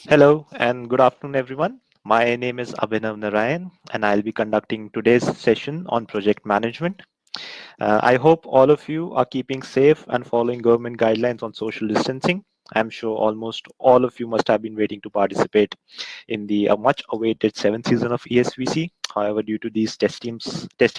Hello and good afternoon, everyone. My name is Abhinav Narayan, and I'll be conducting today's session on project management. I hope all of you are keeping safe and following government guidelines on social distancing. I'm sure almost all of you must have been waiting to participate in the much awaited seventh season of ESVC. However, due to these testing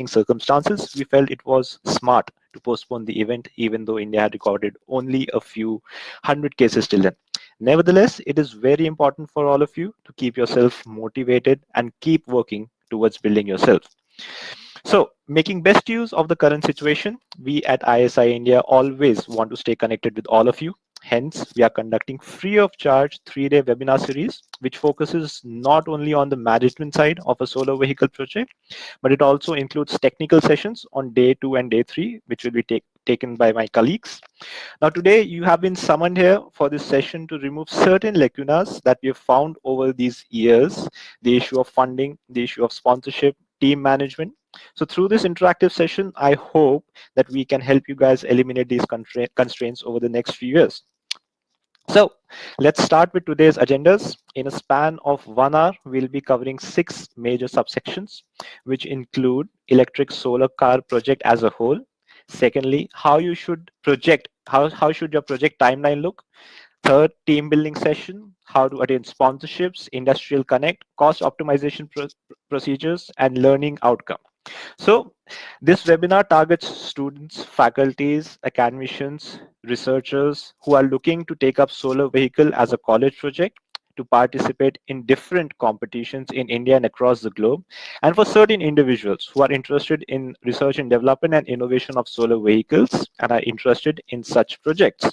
circumstances, we felt it was smart to postpone the event, even though India had recorded only a few hundred cases till then. Nevertheless, it is very important for all of you to keep yourself motivated and keep working towards building yourself. So, making best use of the current situation, we at ISI India always want to stay connected with all of you. Hence, we are conducting free of charge 3-day webinar series, which focuses not only on the management side of a solar vehicle project, but it also includes technical sessions on day 2 and day 3, which will be taken by my colleagues. Now, today you have been summoned here for this session to remove certain lacunas that we have found over these years, the issue of funding, the issue of sponsorship, team management. So through this interactive session, I hope that we can help you guys eliminate these constraints over the next few years. So let's start with today's agendas. In a span of 1 hour, we'll be covering 6 major subsections, which include electric solar car project as a whole. Secondly, how should your project timeline look? Third, team building session, how to attain sponsorships, industrial connect, cost optimization procedures, and learning outcome. So this webinar targets students, faculties, academicians, researchers who are looking to take up solar vehicle as a college project, to participate in different competitions in India and across the globe, and for certain individuals who are interested in research and development and innovation of solar vehicles and are interested in such projects.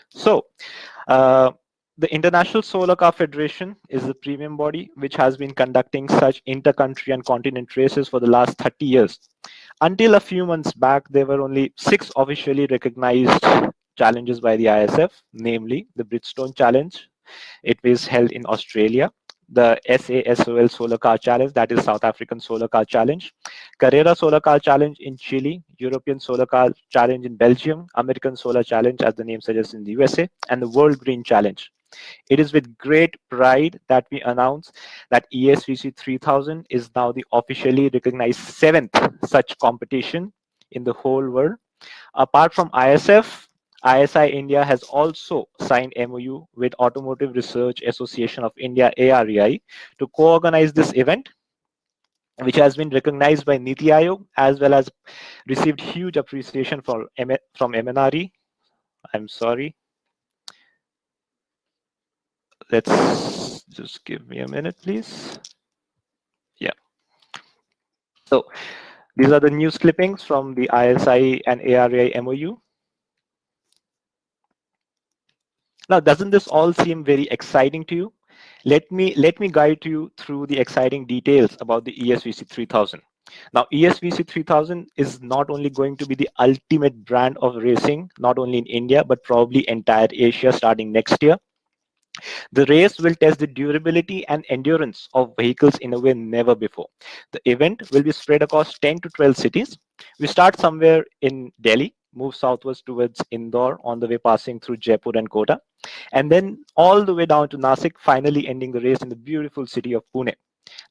So uh, the International Solar Car Federation is the premium body which has been conducting such inter-country and continent races for the last 30 years. Until a few months back, there were only 6 officially recognized challenges by the ISF, namely the Bridgestone Challenge. It was held in Australia. The SASOL Solar Car Challenge, that is South African Solar Car Challenge, Carrera Solar Car Challenge in Chile, European Solar Car Challenge in Belgium, American Solar Challenge, as the name suggests, in the USA, and the World Green Challenge. It is with great pride that we announce that ESVC 3000 is now the officially recognized 7th such competition in the whole world. Apart from ISF, ISI India has also signed MOU with Automotive Research Association of India, AREI, to co-organize this event, which has been recognized by Niti Aayog as well as received huge appreciation from MNRE. I'm sorry. Let's just give me a minute, please. Yeah. So these are the news clippings from the ISI and AREI MOU. Now, doesn't this all seem very exciting to you? Let me guide you through the exciting details about the ESVC 3000. Now, ESVC 3000 is not only going to be the ultimate brand of racing, not only in India, but probably entire Asia starting next year. The race will test the durability and endurance of vehicles in a way never before. The event will be spread across 10 to 12 cities. We start somewhere in Delhi, move southwards towards Indore, on the way passing through Jaipur and Kota, and then all the way down to Nasik, finally ending the race in the beautiful city of Pune.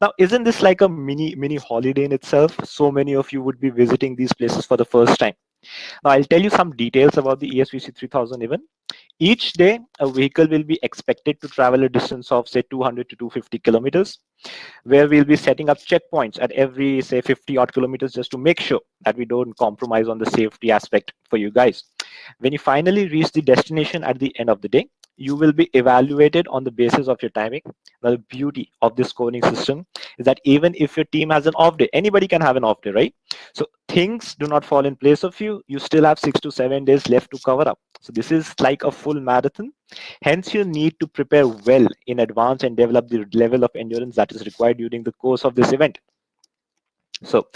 Now, isn't this like a mini holiday in itself? So many of you would be visiting these places for the first time. Now, I'll tell you some details about the ESVC 3000 event. Each day, a vehicle will be expected to travel a distance of, say, 200 to 250 kilometers, where we'll be setting up checkpoints at every, say, 50 odd kilometers just to make sure that we don't compromise on the safety aspect for you guys. When you finally reach the destination at the end of the day, you will be evaluated on the basis of your timing. Now, the beauty of this scoring system is that even if your team has an off day, anybody can have an off day, right? So things do not fall in place of you. You still have 6 to 7 days left to cover up. So this is like a full marathon. Hence, you need to prepare well in advance and develop the level of endurance that is required during the course of this event. So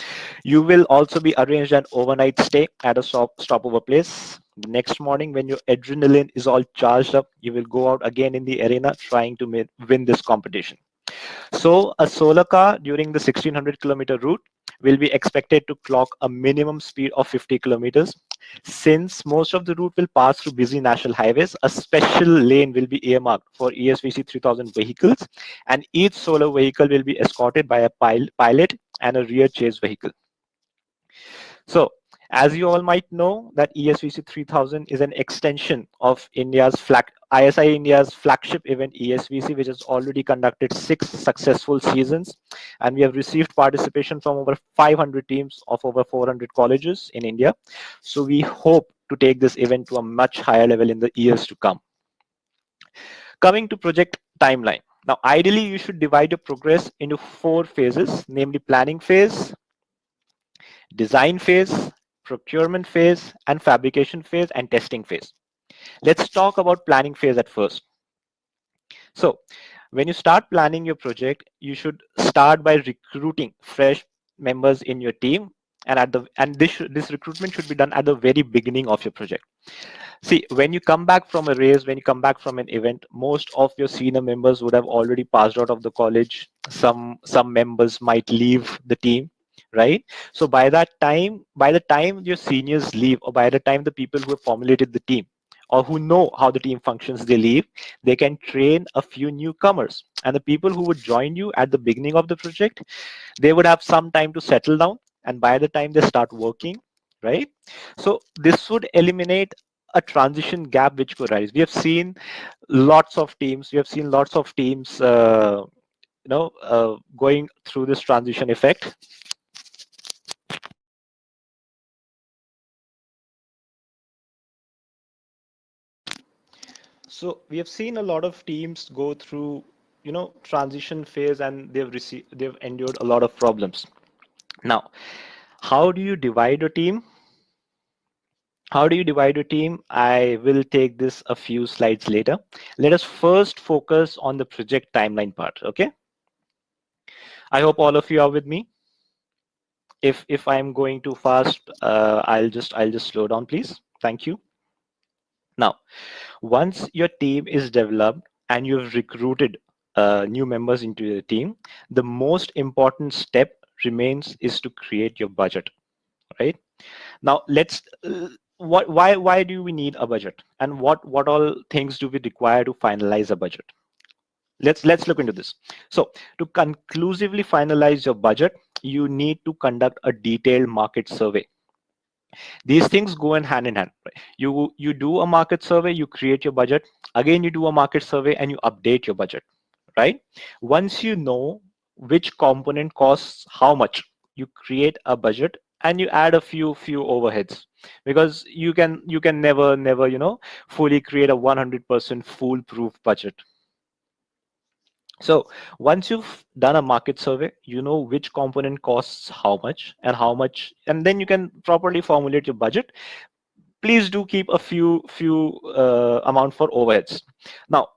you will also be arranged an overnight stay at a stopover place. The next morning, when your adrenaline is all charged up, you will go out again in the arena trying to win this competition. So a solar car during the 1600 kilometer route will be expected to clock a minimum speed of 50 kilometers, Since most of the route will pass through busy national highways, a special lane will be earmarked for ESVC 3000 vehicles, and each solo vehicle will be escorted by a pilot and a rear chase vehicle. So, as you all might know, that ESVC 3000 is an extension of ISI India's flagship event ESVC, which has already conducted 6 successful seasons, and we have received participation from over 500 teams of over 400 colleges in India. So we hope to take this event to a much higher level in the years to come. Coming to project timeline. Now, ideally, you should divide your progress into 4 phases, namely planning phase, design phase, procurement phase, and fabrication phase, and testing phase. Let's talk about planning phase at first. So when you start planning your project, you should start by recruiting fresh members in your team, and this recruitment should be done at the very beginning of your project. See, when you come back from a race, when you come back from an event, most of your senior members would have already passed out of the college. Some members might leave the team, right? So by the time your seniors leave, or by the time the people who have formulated the team or who know how the team functions, they leave, they can train a few newcomers. And the people who would join you at the beginning of the project, they would have some time to settle down. And by the time they start working, right? So this would eliminate a transition gap which could arise. We have seen lots of teams. Going through this transition effect. So we have seen a lot of teams go through, transition phase, and they've endured a lot of problems. Now, how do you divide a team? I will take this a few slides later. Let us first focus on the project timeline part. Okay. I hope all of you are with me. If I'm going too fast, I'll just slow down, please. Thank you. Now, once your team is developed and you've recruited new members into your team, the most important step remains is to create your budget, right? Now, let's why do we need a budget, and what all things do we require to finalize a budget? Let's look into this. So to conclusively finalize your budget, you need to conduct a detailed market survey. These things go in hand. Right? You do a market survey, you create your budget, again you do a market survey, and you update your budget, right? Once you know which component costs how much, you create a budget and you add a few overheads, because you can never fully create a 100% foolproof budget. So once you've done a market survey, you know which component costs how much, and then you can properly formulate your budget. Please do keep a few amount for overheads. Now,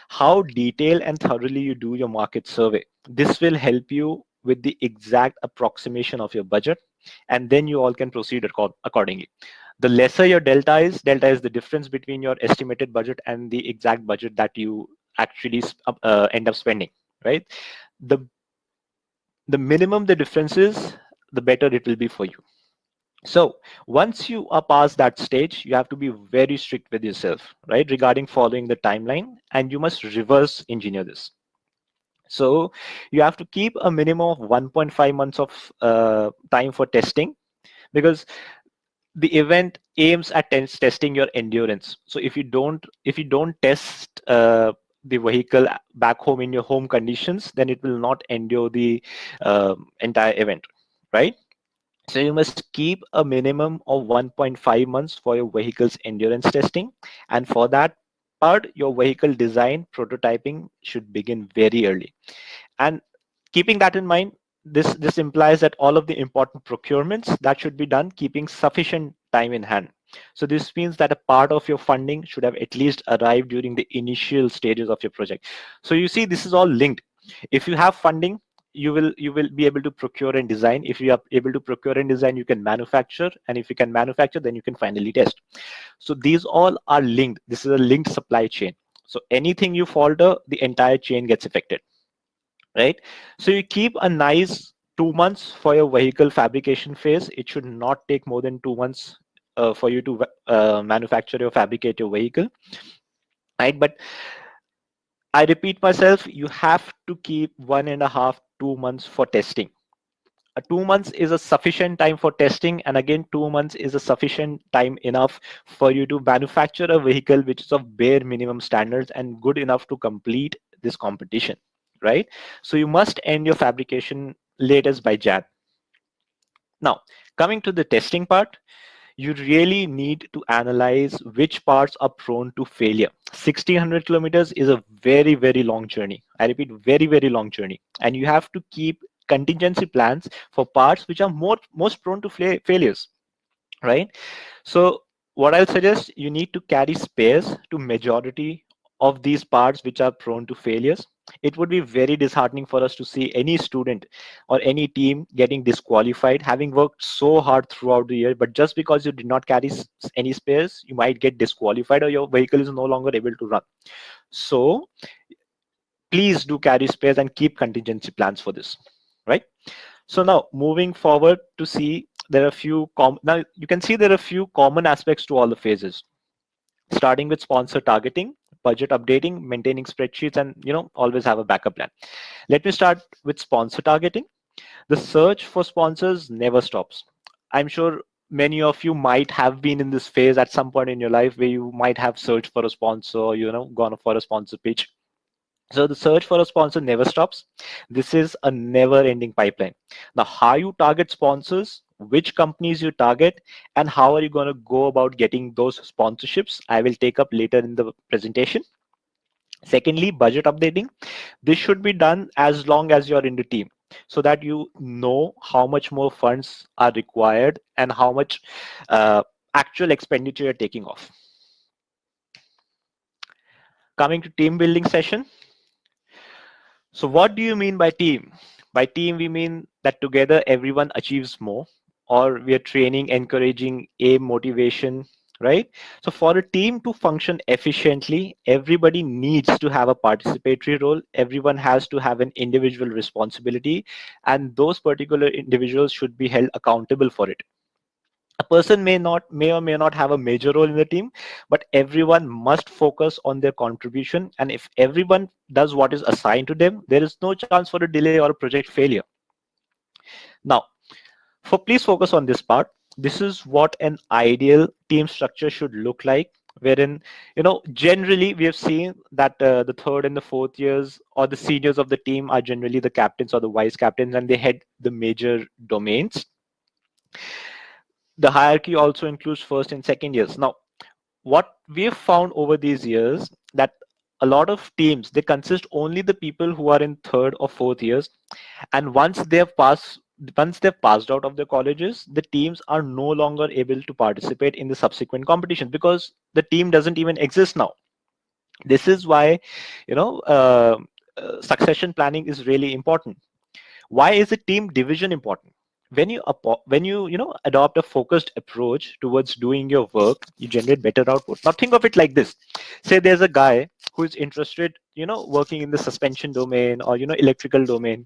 how detailed and thoroughly you do your market survey, this will help you with the exact approximation of your budget, and then you all can proceed accordingly. The lesser your delta is the difference between your estimated budget and the exact budget that you actually end up spending, right? The minimum the difference is, the better it will be for you. So once you are past that stage, you have to be very strict with yourself, right, regarding following the timeline, and you must reverse engineer this. So you have to keep a minimum of 1.5 months of time for testing, because the event aims at testing your endurance. So if you don't test the vehicle back home in your home conditions, then it will not endure the entire event, right? So you must keep a minimum of 1.5 months for your vehicle's endurance testing. And for that part, your vehicle design prototyping should begin very early. And keeping that in mind, this implies that all of the important procurements that should be done keeping sufficient time in hand. So this means that a part of your funding should have at least arrived during the initial stages of your project. So you see, this is all linked. If you have funding, you will be able to procure and design. If you are able to procure and design, you can manufacture, and if you can manufacture, then you can finally test. So these all are linked. This is a linked supply chain. So anything you falter, the entire chain gets affected, right? So you keep a nice 2 months for your vehicle fabrication phase. It should not take more than 2 months for you to manufacture or fabricate your vehicle, right? But I repeat myself, you have to keep 1.5 2 months for testing. 2 months is a sufficient time for testing, and again 2 months is a sufficient time enough for you to manufacture a vehicle which is of bare minimum standards and good enough to complete this competition, right? So you must end your fabrication latest by Jan. Now, coming to the testing part, you really need to analyze which parts are prone to failure. 1600 kilometers is a very, very long journey. I repeat, very, very long journey. And you have to keep contingency plans for parts which are most prone to failures, right? So what I'll suggest, you need to carry spares to majority of these parts which are prone to failures. It would be very disheartening for us to see any student or any team getting disqualified, having worked so hard throughout the year, but just because you did not carry any spares, you might get disqualified or your vehicle is no longer able to run. So please do carry spares and keep contingency plans for this, right? So now moving forward to see, there are a few now you can see there are a few common aspects to all the phases, starting with sponsor targeting, budget updating, maintaining spreadsheets, and always have a backup plan. Let me start with sponsor targeting. The search for sponsors never stops. I'm sure many of you might have been in this phase at some point in your life where you might have searched for a sponsor, gone for a sponsor pitch. So the search for a sponsor never stops. This is a never ending pipeline. Now, how you target sponsors, which companies you target, and how are you going to go about getting those sponsorships, I will take up later in the presentation. Secondly, budget updating. This should be done as long as you're in the team, so that you know how much more funds are required and how much actual expenditure you're taking off. Coming to team building session. So what do you mean by team? By team, we mean that together everyone achieves more, or we are training, encouraging, aim, motivation, right? So for a team to function efficiently, everybody needs to have a participatory role. Everyone has to have an individual responsibility, and those particular individuals should be held accountable for it. A person may or may not have a major role in the team, but everyone must focus on their contribution, and if everyone does what is assigned to them, there is no chance for a delay or a project failure. Now, please focus on this part. This is what an ideal team structure should look like, wherein generally we have seen that the third and the fourth years or the seniors of the team are generally the captains or the vice captains, and they head the major domains. The hierarchy also includes first and second years. Now, what we've found over these years, that a lot of teams, they consist only the people who are in third or fourth years, and once they've passed out of their colleges, the teams are no longer able to participate in the subsequent competition because the team doesn't even exist now. This is why succession planning is really important. Why is the team division important? When you adopt a focused approach towards doing your work, you generate better output. Now think of it like this. Say there's a guy who is interested working in the suspension domain or electrical domain,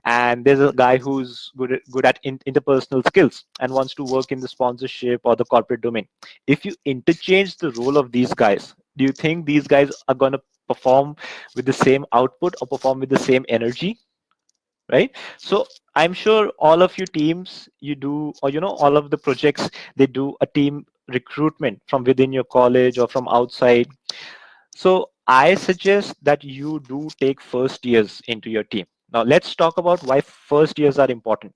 and there's a guy who's good at interpersonal skills and wants to work in the sponsorship or the corporate domain. If you interchange the role of these guys, do you think these guys are going to perform with the same output or perform with the same energy? Right? So I'm sure all of you teams, you do, or all of the projects, they do a team recruitment from within your college or from outside. So I suggest that you do take first years into your team. Now let's talk about why first years are important.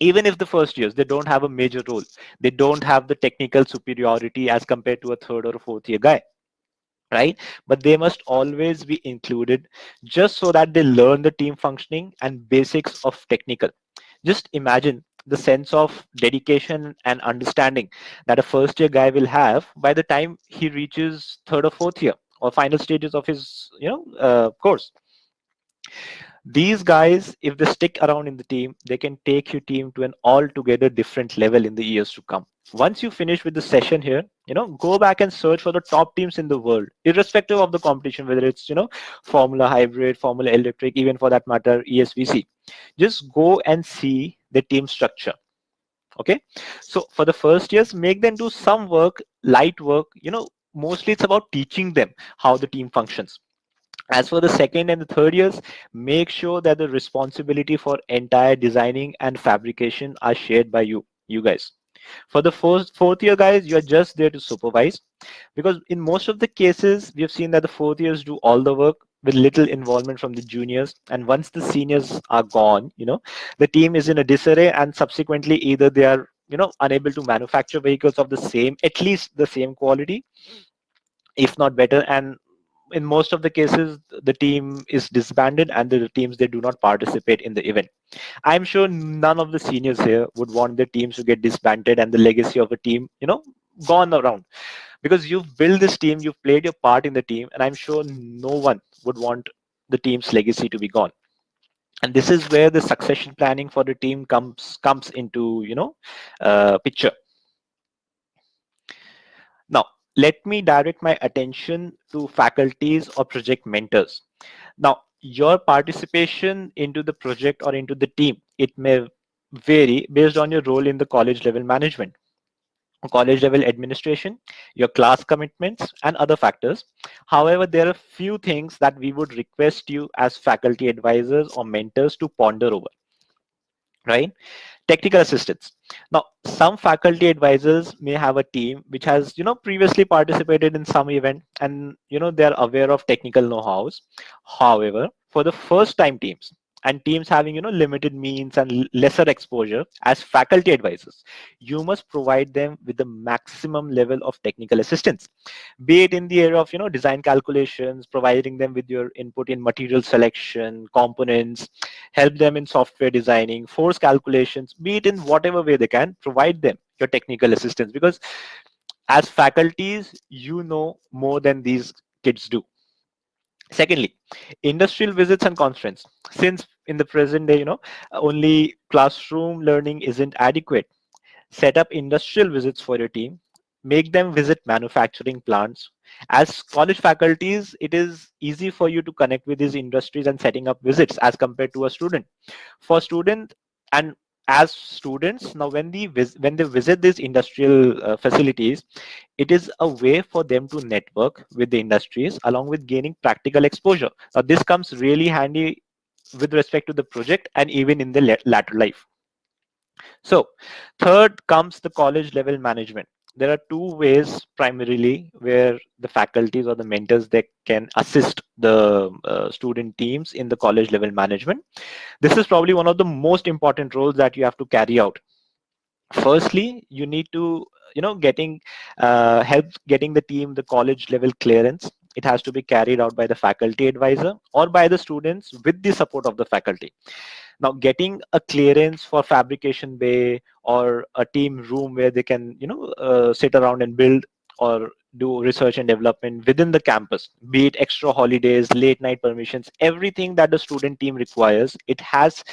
Even if the first years, they don't have a major role, they don't have the technical superiority as compared to a third or a fourth year guy, right? But they must always be included, just so that they learn the team functioning and basics of technical. Just imagine the sense of dedication and understanding that a first year guy will have by the time he reaches third or fourth year or final stages of his course. These guys, if they stick around in the team, they can take your team to an altogether different level in the years to come. Once you finish with the session here, go back and search for the top teams in the world, irrespective of the competition, whether it's Formula Hybrid, Formula Electric, even for that matter ESVC. Just go and see the team structure. Okay, so for the first years, make them do some work, light work, mostly it's about teaching them how the team functions. As for the second and the third years, make sure that the responsibility for entire designing and fabrication are shared by you guys. For the fourth year, guys, you're just there to supervise, because in most of the cases, we have seen that the fourth years do all the work with little involvement from the juniors. And once the seniors are gone, the team is in a disarray, and subsequently either they are unable to manufacture vehicles of the same, at least the same quality, if not better. And in most of the cases, the team is disbanded, and the teams, they do not participate in the event. I'm sure none of the seniors here would want their teams to get disbanded and the legacy of a team gone around, because you've built this team, you've played your part in the team, and I'm sure no one would want the team's legacy to be gone. And this is where the succession planning for the team comes into picture. Now, let me direct my attention to faculties or project mentors. Now, your participation into the project or into the team, it may vary based on your role in the college level management, college level administration, your class commitments, and other factors. However, there are few things that we would request you as faculty advisors or mentors to ponder over, right? Technical assistance. Now, some faculty advisors may have a team which has previously participated in some event, and they're aware of technical know-hows. However, for the first time teams and teams having limited means and lesser exposure, as faculty advisors, you must provide them with the maximum level of technical assistance, be it in the area of design calculations, providing them with your input in material selection, components, help them in software designing, force calculations, be it in whatever way they can, provide them your technical assistance, because as faculties, you know more than these kids do. Secondly, industrial visits and conference. Since in the present day, only classroom learning isn't adequate, set up industrial visits for your team, make them visit manufacturing plants. As college faculties, it is easy for you to connect with these industries and setting up visits as compared to a student. For student, and as students, now when they visit these industrial facilities, it is a way for them to network with the industries along with gaining practical exposure. Now this comes really handy with respect to the project and even in the latter life. So, third comes the college level management. There are two ways primarily where the faculties or the mentors, they can assist the student teams in the college level management. This is probably one of the most important roles that you have to carry out. Firstly, you need to getting help getting the team the college level clearance. It has to be carried out by the faculty advisor or by the students with the support of the faculty. Now, getting a clearance for fabrication bay or a team room where they can sit around and build or do research and development within the campus, be it extra holidays, late night permissions, everything that the student team requires, it has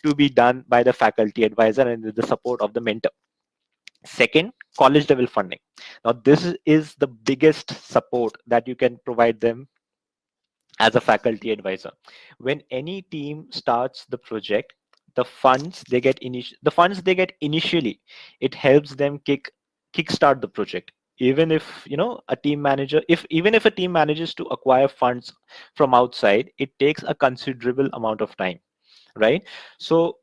to be done by the faculty advisor and with the support of the mentor. Second, college level funding. Now, this is the biggest support that you can provide them as a faculty advisor. When any team starts the project, the funds they get initially, it helps them kickstart the project. Even if a team manager, if even if a team manages to acquire funds from outside, it takes a considerable amount of time, right? So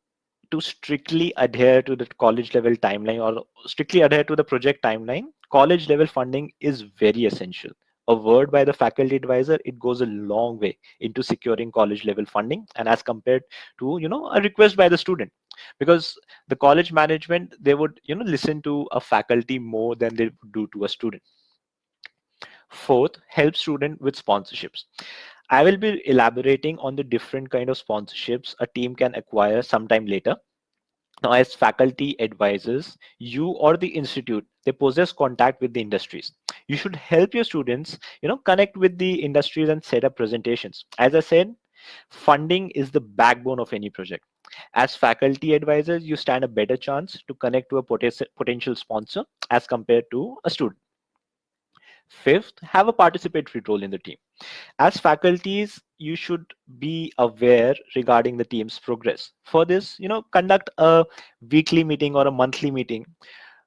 to strictly adhere to the college level timeline or strictly adhere to the project timeline, college level funding is very essential. A word by the faculty advisor, it goes a long way into securing college level funding, and as compared to a request by the student, because the college management, they would listen to a faculty more than they would do to a student. Fourth, help student with sponsorships. I will be elaborating on the different kind of sponsorships a team can acquire sometime later. Now, as faculty advisors, you or the institute, they possess contact with the industries. You should help your students, connect with the industries and set up presentations. As I said, funding is the backbone of any project. As faculty advisors, you stand a better chance to connect to a potential sponsor as compared to a student. Fifth, have a participatory role in the team. As faculties, you should be aware regarding the team's progress. For this, conduct a weekly meeting or a monthly meeting.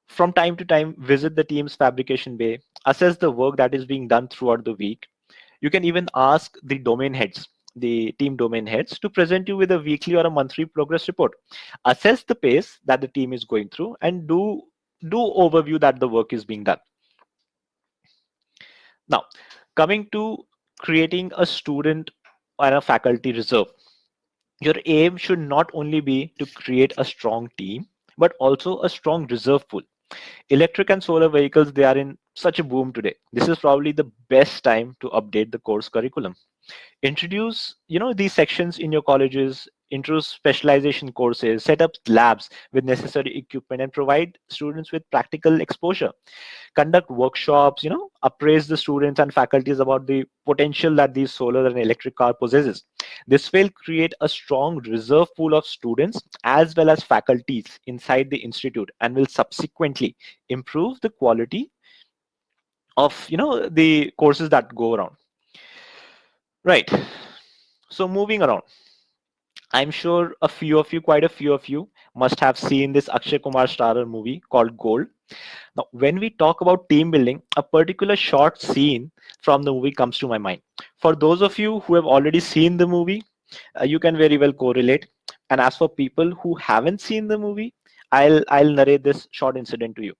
From time to time, visit the team's fabrication bay, assess the work that is being done throughout the week. You can even ask the domain heads, the team domain heads, to present you with a weekly or a monthly progress report. Assess the pace that the team is going through and do overview that the work is being done. Now, coming to creating a student or a faculty reserve, your aim should not only be to create a strong team, but also a strong reserve pool. Electric and solar vehicles, they are in such a boom today. This is probably the best time to update the course curriculum. Introduce these sections in your colleges, introduce specialization courses, set up labs with necessary equipment, and provide students with practical exposure. Conduct workshops, appraise the students and faculties about the potential that these solar and electric car possesses. This will create a strong reserve pool of students as well as faculties inside the institute, and will subsequently improve the quality of the courses that go around. Right. So moving around, I'm sure quite a few of you must have seen this Akshay Kumar starrer movie called Gold. Now, when we talk about team building, a particular short scene from the movie comes to my mind. For those of you who have already seen the movie, you can very well correlate. And as for people who haven't seen the movie, I'll narrate this short incident to you.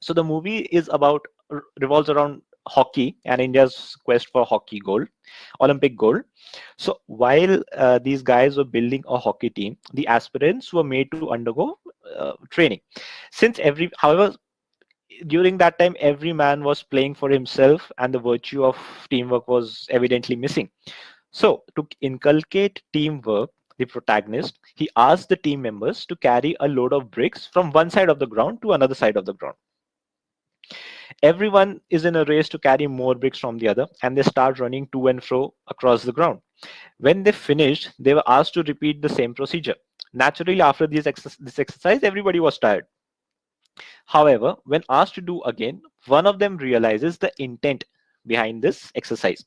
So the movie is revolves around hockey and India's quest for hockey gold, Olympic gold. So while these guys were building a hockey team, the aspirants were made to undergo training. However, during that time, every man was playing for himself, and the virtue of teamwork was evidently missing. So to inculcate teamwork, the protagonist, he asked the team members to carry a load of bricks from one side of the ground to another side of the ground. Everyone is in a race to carry more bricks from the other, and they start running to and fro across the ground. When they finished, they were asked to repeat the same procedure. Naturally, after this exercise, everybody was tired. However, when asked to do again, one of them realizes the intent behind this exercise.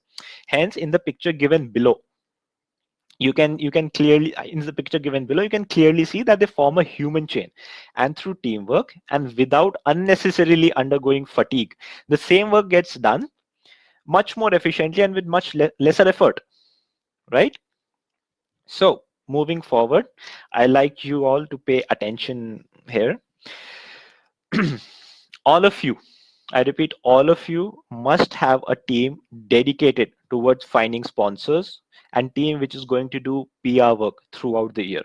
Hence, in the picture given below, you can clearly see that they form a human chain, and through teamwork and without unnecessarily undergoing fatigue, the same work gets done much more efficiently and with much lesser effort, right? So moving forward, I like you all to pay attention here. All of you, I repeat, all of you must have a team dedicated towards finding sponsors, and team which is going to do PR work throughout the year.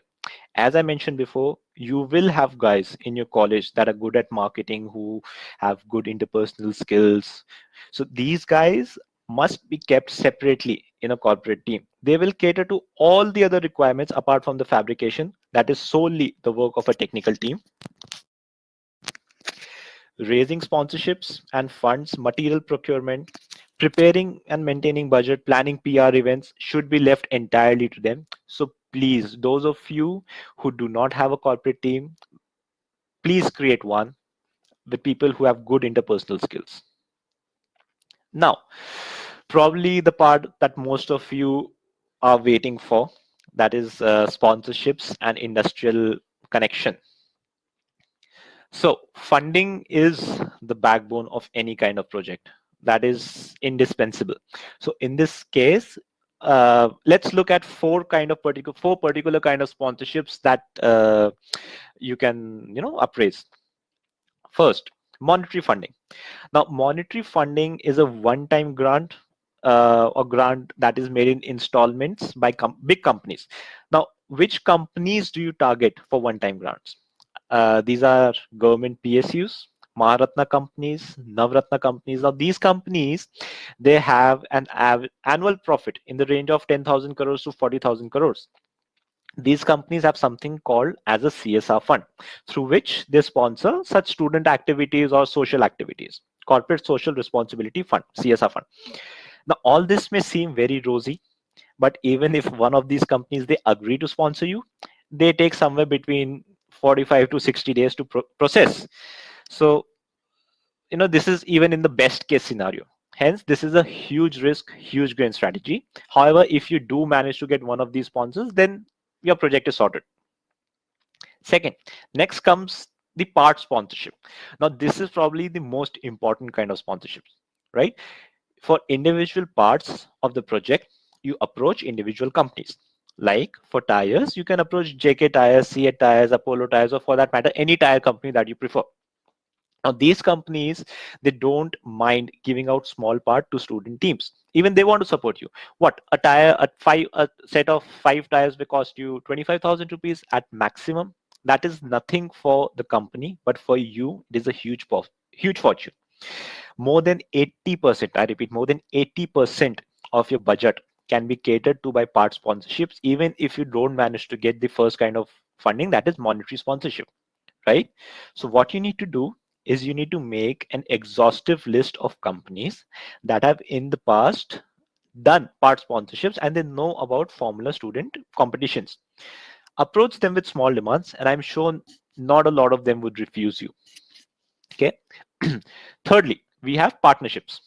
As I mentioned before, you will have guys in your college that are good at marketing, who have good interpersonal skills. So these guys must be kept separately in a corporate team. They will cater to all the other requirements apart from the fabrication. That is solely the work of a technical team. Raising sponsorships and funds, material procurement, preparing and maintaining budget, planning PR events should be left entirely to them. So please, those of you who do not have a corporate team, please create one with people who have good interpersonal skills. Now, probably the part that most of you are waiting for, that is sponsorships and industrial connection. So funding is the backbone of any kind of project. That is indispensable. So in this case, let's look at four particular kind of sponsorships that you can appraise. First, monetary funding. Now, monetary funding is a one-time grant or grant that is made in installments by big companies. Now, which companies do you target for one-time grants? These are government PSUs, Maharatna companies, Navratna companies. Now, these companies, they have an annual profit in the range of 10,000 crores to 40,000 crores. These companies have something called as a CSR fund, through which they sponsor such student activities or social activities. Corporate Social Responsibility Fund, CSR fund. Now, all this may seem very rosy, but even if one of these companies, they agree to sponsor you, they take somewhere between 45 to 60 days to process. So this is even in the best case scenario. Hence, this is a huge risk, huge gain strategy. However, if you do manage to get one of these sponsors, then your project is sorted. Second, next comes the part sponsorship. Now, this is probably the most important kind of sponsorship, right? For individual parts of the project, you approach individual companies. Like for tires, you can approach JK Tires, CA Tires, Apollo Tires, or for that matter, any tire company that you prefer. Now, these companies, they don't mind giving out small part to student teams. Even they want to support you. What a set of 5 tires will cost you 25,000 rupees at maximum. That is nothing for the company, but for you, it is a huge fortune. More than 80%, I repeat, more than 80% of your budget can be catered to by part sponsorships, even if you don't manage to get the first kind of funding, that is monetary sponsorship, right? So what you need to do is you need to make an exhaustive list of companies that have in the past done part sponsorships and they know about formula student competitions. Approach them with small demands, and I'm sure not a lot of them would refuse you. Okay. Thirdly, we have partnerships.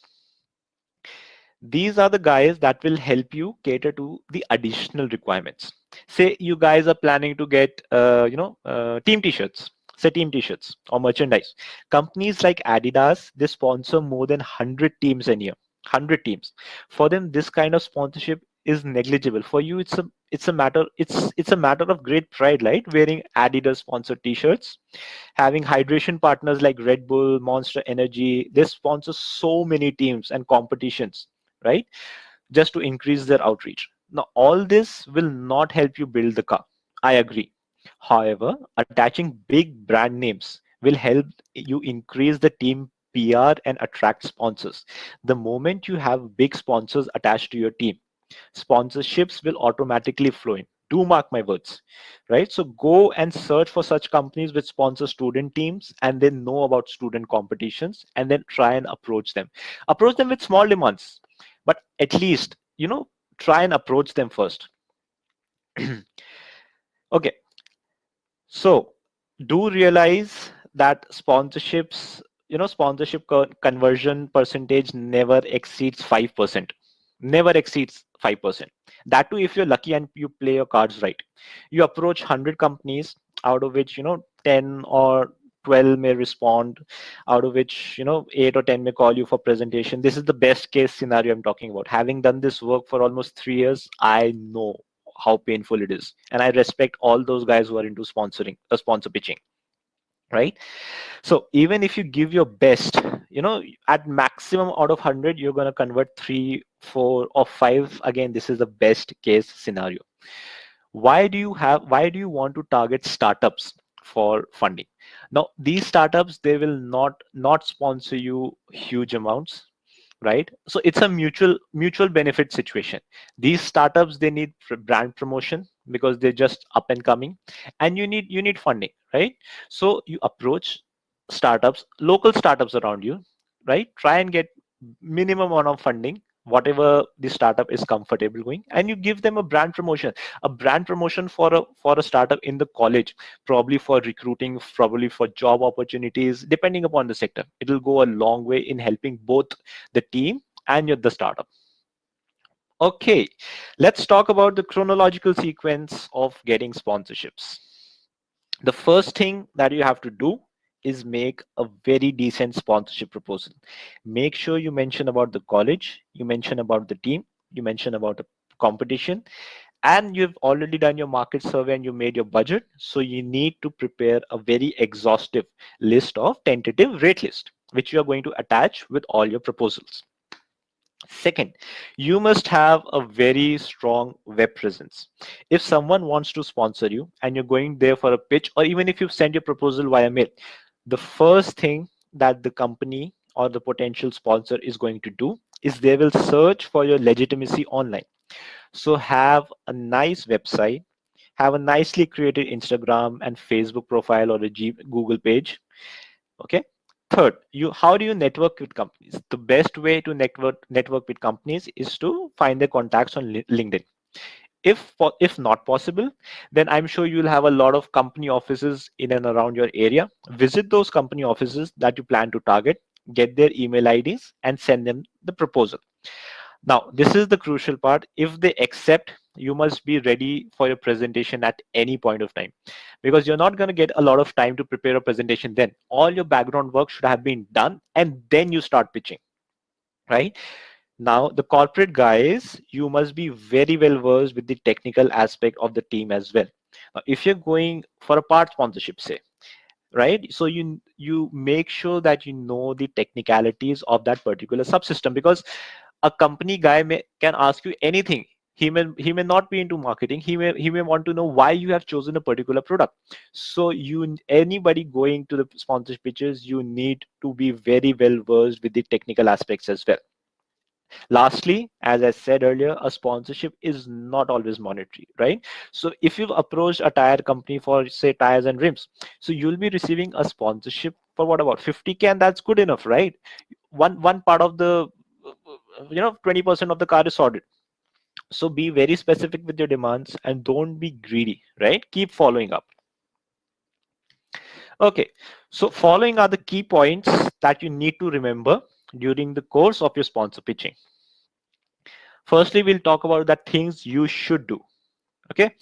These are the guys that will help you cater to the additional requirements. Say you guys are planning to get team t-shirts, say team t-shirts or merchandise. Companies like Adidas, they sponsor more than 100 teams a year. 100 teams. For them, this kind of sponsorship is negligible. For you, it's a matter of great pride, right? Wearing Adidas sponsored t-shirts, having hydration partners like Red Bull, Monster Energy. They sponsor so many teams and competitions, right? Just to increase their outreach. Now, all this will not help you build the car. I agree. However, attaching big brand names will help you increase the team PR and attract sponsors. The moment you have big sponsors attached to your team, sponsorships will automatically flow in. Do mark my words, right? So go and search for such companies which sponsor student teams and then know about student competitions and then try and approach them. Approach them with small demands, but at least, try and approach them first. Okay. So do realize that sponsorship conversion percentage never exceeds 5%. Never exceeds 5%. That too, if you're lucky and you play your cards right. You approach 100 companies, out of which, 10 or 12 may respond, out of which, 8 or 10 may call you for presentation. This is the best case scenario I'm talking about. Having done this work for almost 3 years, I know how painful it is, and I respect all those guys who are into sponsor pitching, right? So even if you give your best, at maximum out of 100 you're going to convert 3, 4 or 5. Again, this is the best case scenario. Why do you want to target startups for funding? Now, these startups, they will not sponsor you huge amounts, right? So it's a mutual benefit situation. These startups, they need brand promotion because they're just up and coming, and you need funding, right? So you approach local startups around you, right? Try and get minimum amount of funding, whatever the startup is comfortable going, and you give them a brand promotion. A brand promotion for a startup in the college, probably for recruiting, probably for job opportunities, depending upon the sector. It will go a long way in helping both the team and the startup. Okay, let's talk about the chronological sequence of getting sponsorships. The first thing that you have to do is make a very decent sponsorship proposal. Make sure you mention about the college, you mention about the team, you mention about the competition, and you've already done your market survey and you made your budget. So you need to prepare a very exhaustive list of tentative rate list, which you are going to attach with all your proposals. Second, you must have a very strong web presence. If someone wants to sponsor you and you're going there for a pitch, or even if you send your proposal via mail, the first thing that the company or the potential sponsor is going to do is they will search for your legitimacy online. So have a nice website, have a nicely created Instagram and Facebook profile or a Google page. Okay. Third, how do you network with companies? The best way to network with companies is to find their contacts on LinkedIn. If not possible, then I'm sure you'll have a lot of company offices in and around your area. Visit those company offices that you plan to target. get their email IDs, and send them the proposal. Now, this is the crucial part. If they accept, you must be ready for your presentation at any point of time, because you're not going to get a lot of time to prepare a presentation then. All your background work should have been done, and then you start pitching, right? Now, the corporate guys, you must be very well versed with the technical aspect of the team as well. Now, if you're going for a part sponsorship, say, right, so you make sure that you know the technicalities of that particular subsystem, because a company guy can ask you anything. He may not be into marketing. He may want to know why you have chosen a particular product. So anybody going to the sponsorship pitches, you need to be very well versed with the technical aspects as well. Lastly, as I said earlier, a sponsorship is not always monetary, right? So if you've approached a tire company for, say, tires and rims, so you'll be receiving a sponsorship for what, about 50K, and that's good enough, right? One part of the 20% of the car is sorted. So be very specific with your demands and don't be greedy, right? Keep following up. Okay, so following are the key points that you need to remember during the course of your sponsor pitching. Firstly, we'll talk about the things you should do. Okay,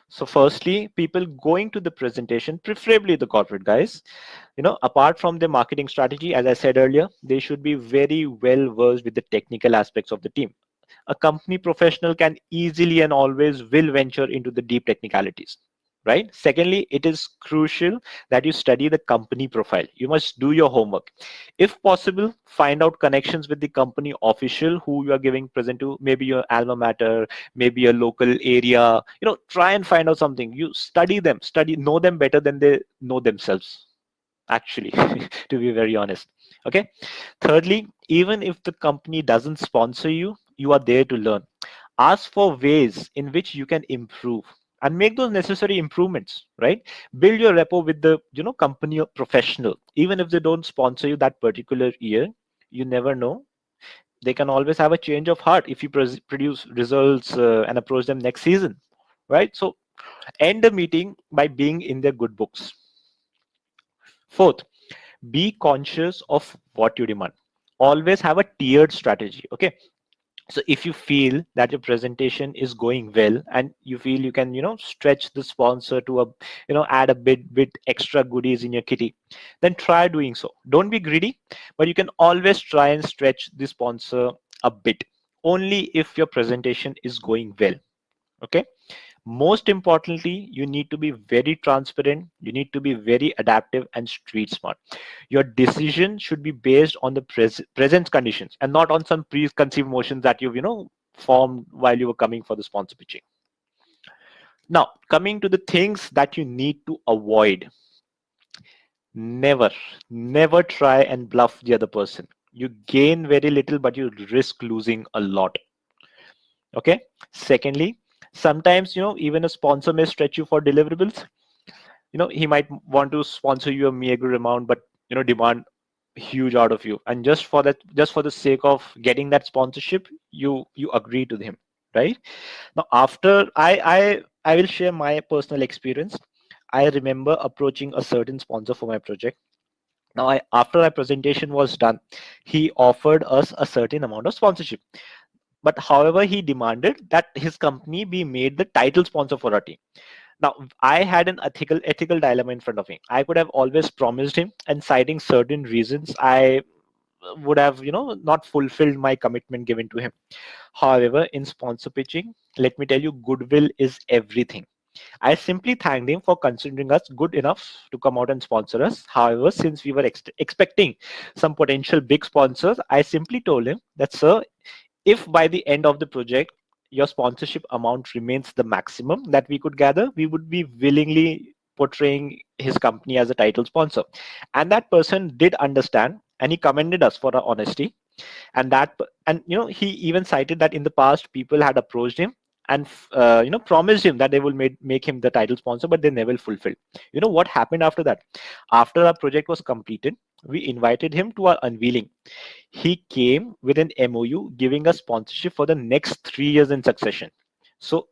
so firstly, people going to the presentation, preferably the corporate guys, apart from their marketing strategy, as I said earlier, they should be very well versed with the technical aspects of the team. A company professional can easily and always will venture into the deep technicalities, right? Secondly, it is crucial that you study the company profile. You must do your homework. If possible, find out connections with the company official who you are giving present to, maybe your alma mater, maybe a local area. Try and find out something. You study them, know them better than they know themselves, actually, to be very honest. Okay. Thirdly, even if the company doesn't sponsor you, you are there to learn. Ask for ways in which you can improve and make those necessary improvements, right? Build your rapport with the company or professional. Even if they don't sponsor you that particular year, you never know, they can always have a change of heart if you produce results and approach them next season, right? So end the meeting by being in their good books. Fourth, be conscious of what you demand. Always have a tiered strategy. Okay, so if you feel that your presentation is going well and you feel you can stretch the sponsor to a add a bit extra goodies in your kitty, then try doing so. Don't be greedy, but you can always try and stretch the sponsor a bit, only if your presentation is going well. Okay, most importantly, you need to be very transparent, you need to be very adaptive and street smart. Your decision should be based on the present conditions and not on some preconceived notions that you've formed while you were coming for the sponsor pitching. Now, coming to the things that you need to avoid. Never try and bluff the other person. You gain very little, but you risk losing a lot. Okay. Secondly, sometimes even a sponsor may stretch you for deliverables. He might want to sponsor you a meager amount, but demand huge out of you, and just for the sake of getting that sponsorship, you agree to him, right? Now, after I will share my personal experience. I remember approaching a certain sponsor for my project. Now, after our presentation was done, he offered us a certain amount of sponsorship, but however, he demanded that his company be made the title sponsor for our team. Now, I had an ethical dilemma in front of me. I could have always promised him, and citing certain reasons, I would have, not fulfilled my commitment given to him. However, in sponsor pitching, let me tell you, goodwill is everything. I simply thanked him for considering us good enough to come out and sponsor us. However, since we were expecting some potential big sponsors, I simply told him that, sir, if by the end of the project your sponsorship amount remains the maximum that we could gather, we would be willingly portraying his company as a title sponsor. And that person did understand, and he commended us for our honesty. And he even cited that in the past people had approached him and promised him that they will make him the title sponsor, but they never fulfilled. What happened after that? After our project was completed, we invited him to our unveiling. He came with an MOU giving us sponsorship for the next 3 years in succession. So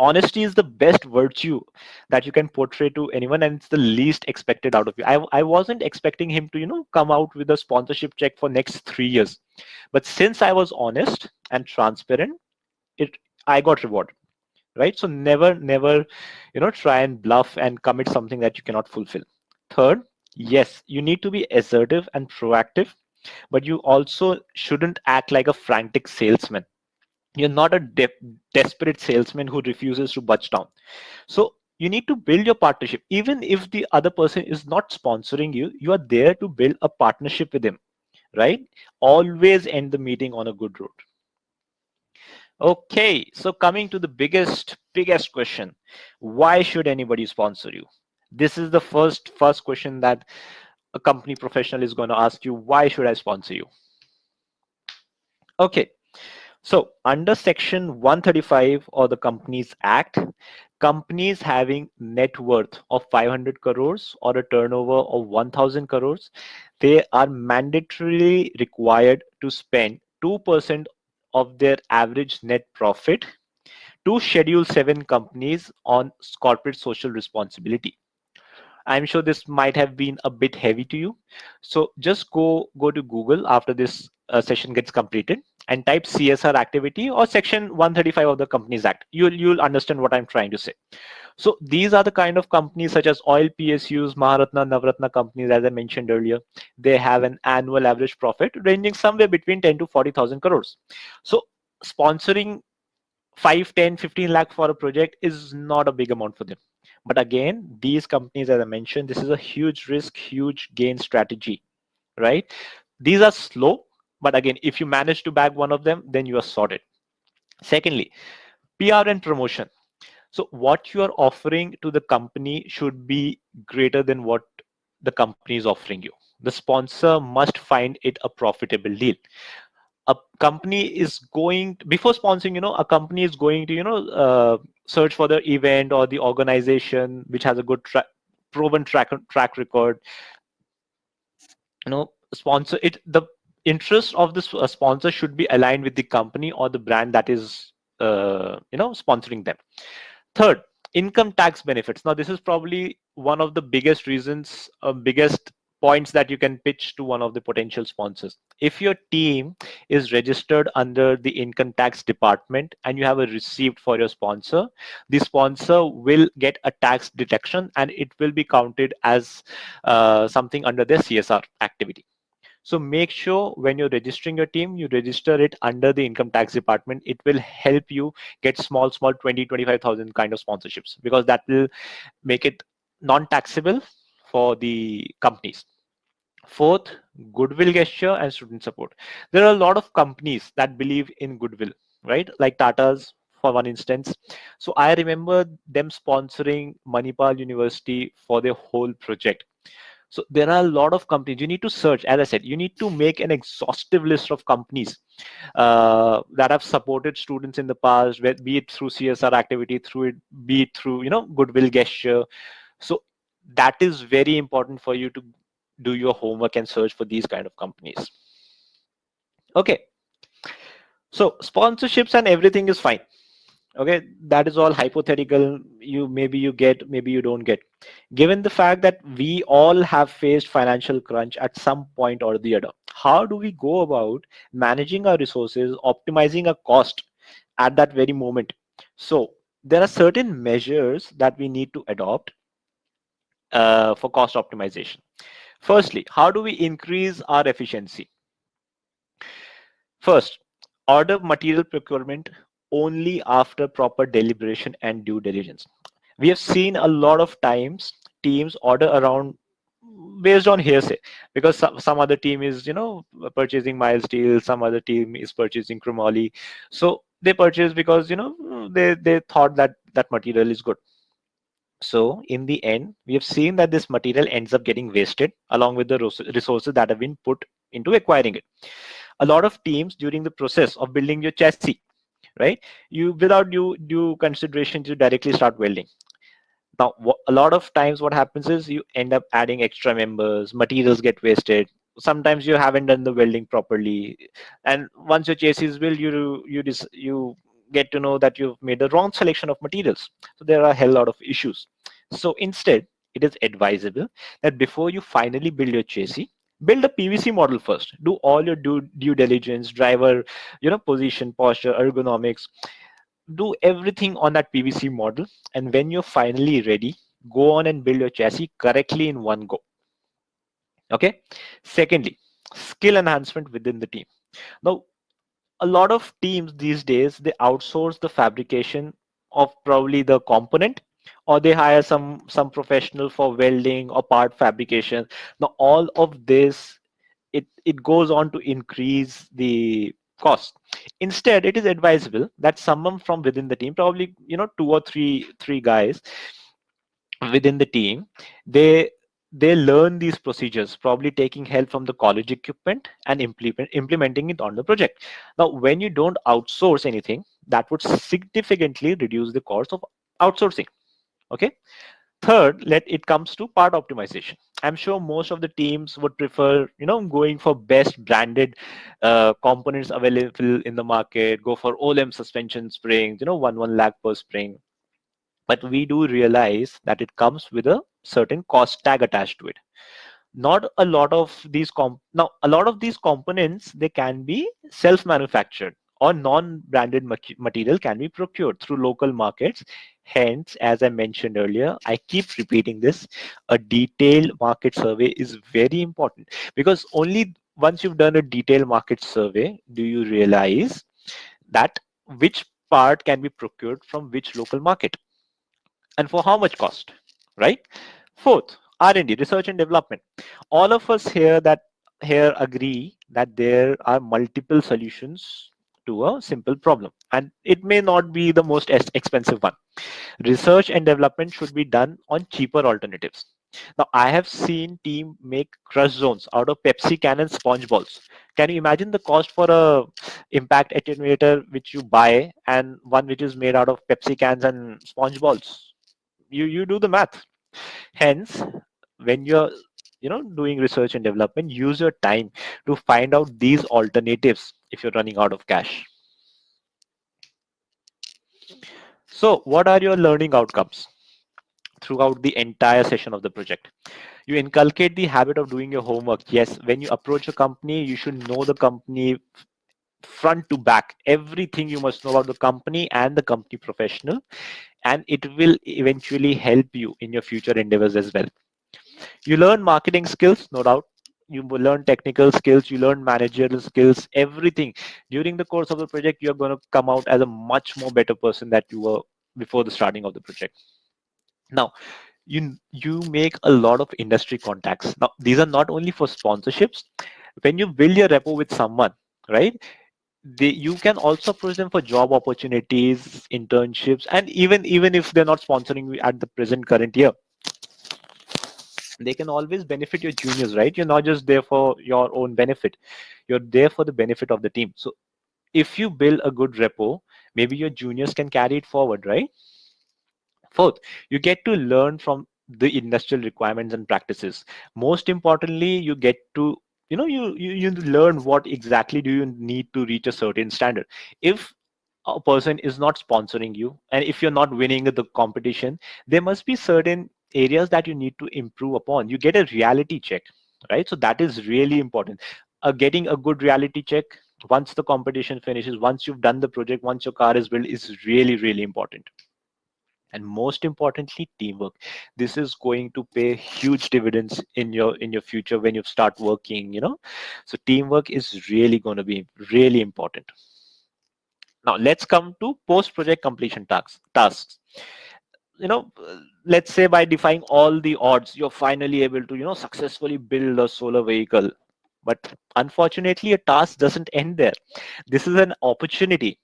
Honesty is the best virtue that you can portray to anyone, and it's the least expected out of you. I wasn't expecting him to, come out with a sponsorship check for next 3 years, but since I was honest and transparent, it I got rewarded, right? So never, try and bluff and commit something that you cannot fulfill. Third, yes, you need to be assertive and proactive, but you also shouldn't act like a frantic salesman. You're not a desperate salesman who refuses to budge down. So you need to build your partnership. Even if the other person is not sponsoring you, you are there to build a partnership with him, right? Always end the meeting on a good note. Okay, so coming to the biggest question, why should anybody sponsor you? This is the first question that a company professional is going to ask you. Why should I sponsor you? Okay, so under section 135 of the Companies Act, companies having net worth of 500 crores or a turnover of 1000 crores, they are mandatorily required to spend 2% of their average net profit to Schedule 7 companies on corporate social responsibility. I'm sure this might have been a bit heavy to you. So just go to Google after this session gets completed and type CSR activity or section 135 of the Companies Act. You'll understand what I'm trying to say. So these are the kind of companies such as oil PSUs, Maharatna, Navratna companies, as I mentioned earlier. They have an annual average profit ranging somewhere between 10 to 40,000 crores. So sponsoring 5, 10, 15 lakh for a project is not a big amount for them. But again, these companies, as I mentioned, this is a huge risk, huge gain strategy, right? These are slow, but again, if you manage to bag one of them, then you are sorted. Secondly, PR and promotion. So what you are offering to the company should be greater than what the company is offering you. The sponsor must find it a profitable deal. A company is going before sponsoring, a company is going to, search for the event or the organization which has a good proven track record, sponsor it. The interest of this sponsor should be aligned with the company or the brand that is sponsoring them. Third, income tax benefits. Now this is probably one of the biggest reasons, biggest points that you can pitch to one of the potential sponsors. If your team is registered under the income tax department and you have a receipt for your sponsor, the sponsor will get a tax deduction and it will be counted as something under their CSR activity. So make sure when you're registering your team, you register it under the income tax department. It will help you get small 20, 25,000 kind of sponsorships, because that will make it non-taxable for the companies. Fourth, goodwill gesture and student support. There are a lot of companies that believe in goodwill, right? Like Tata's, for one instance. So I remember them sponsoring Manipal University for their whole project. So there are a lot of companies. You need to search, as I said, you need to make an exhaustive list of companies that have supported students in the past, be it through CSR activity, be it through, goodwill gesture. So that is very important for you to do your homework and search for these kind of companies. Okay. So sponsorships and everything is fine. Okay, that is all hypothetical. Maybe you get, maybe you don't get. Given the fact that we all have faced financial crunch at some point or the other, how do we go about managing our resources, optimizing our cost at that very moment? So there are certain measures that we need to adopt for cost optimization. Firstly, how do we increase our efficiency? First, order material procurement only after proper deliberation and due diligence. We have seen a lot of times teams order around based on hearsay, because some other team is, purchasing mild steel, some other team is purchasing chromoly. So they purchase because, they thought that that material is good. So in the end, we have seen that this material ends up getting wasted along with the resources that have been put into acquiring it. A lot of teams, during the process of building your chassis, right, you without due consideration, you directly start welding. Now a lot of times what happens is you end up adding extra members, materials get wasted. Sometimes you haven't done the welding properly, and once your chassis is built, you get to know that you've made the wrong selection of materials. So there are a hell lot of issues. So instead, it is advisable that before you finally build your chassis, build a PVC model first. Do all your due diligence, driver, position, posture, ergonomics. Do everything on that PVC model, and when you're finally ready, go on and build your chassis correctly in one go. Okay. Secondly, skill enhancement within the team. Now, a lot of teams these days, they outsource the fabrication of probably the component, or they hire some professional for welding or part fabrication. Now all of this, it goes on to increase the cost. Instead, it is advisable that someone from within the team, probably two or three guys within the team, they they learn these procedures, probably taking help from the college equipment and implementing it on the project. Now when you don't outsource anything, that would significantly reduce the cost of outsourcing. Okay. Third, let it comes to part optimization. I'm sure most of the teams would prefer going for best branded components available in the market, go for OLEM suspension springs, 1 lakh per spring. But we do realize that it comes with a certain cost tag attached to it. Not a lot of these now a lot of these components, they can be self manufactured, or non branded material can be procured through local markets. Hence, as I mentioned earlier, I keep repeating this, a detailed market survey is very important, because only once you've done a detailed market survey do you realize that which part can be procured from which local market and for how much cost, right? Fourth, R&D, research and development. All of us here agree that there are multiple solutions to a simple problem, and it may not be the most expensive one. Research and development should be done on cheaper alternatives. Now I have seen team make crush zones out of Pepsi can and sponge balls. Can you imagine the cost for a impact attenuator which you buy and one which is made out of Pepsi cans and sponge balls? You do the math. Hence, when you're doing research and development, use your time to find out these alternatives if you're running out of cash. So what are your learning outcomes throughout the entire session of the project? You inculcate the habit of doing your homework. Yes, when you approach a company, you should know the company front to back. Everything you must know about the company and the company professional, and it will eventually help you in your future endeavors as well. You learn marketing skills, no doubt. You will learn technical skills, you learn managerial skills, everything. During the course of the project, you're going to come out as a much more better person that you were before the starting of the project. Now, you make a lot of industry contacts. Now, these are not only for sponsorships. When you build your rapport with someone, right? You can also approach them for job opportunities, internships, and even if they're not sponsoring you at the present current year, they can always benefit your juniors, right? You're not just there for your own benefit, you're there for the benefit of the team. So if you build a good repo, maybe your juniors can carry it forward, right? Fourth, you get to learn from the industrial requirements and practices. Most importantly, you get to you learn what exactly do you need to reach a certain standard. If a person is not sponsoring you, and if you're not winning the competition, there must be certain areas that you need to improve upon. You get a reality check, right? So that is really important. Getting a good reality check once the competition finishes, once you've done the project, once your car is built, is really important. And most importantly, teamwork. This is going to pay huge dividends in your future when you start working, so teamwork is really going to be really important. Now let's come to post project completion tasks. Let's say by defying all the odds, you're finally able to successfully build a solar vehicle. But unfortunately, a task doesn't end there. This is an opportunity,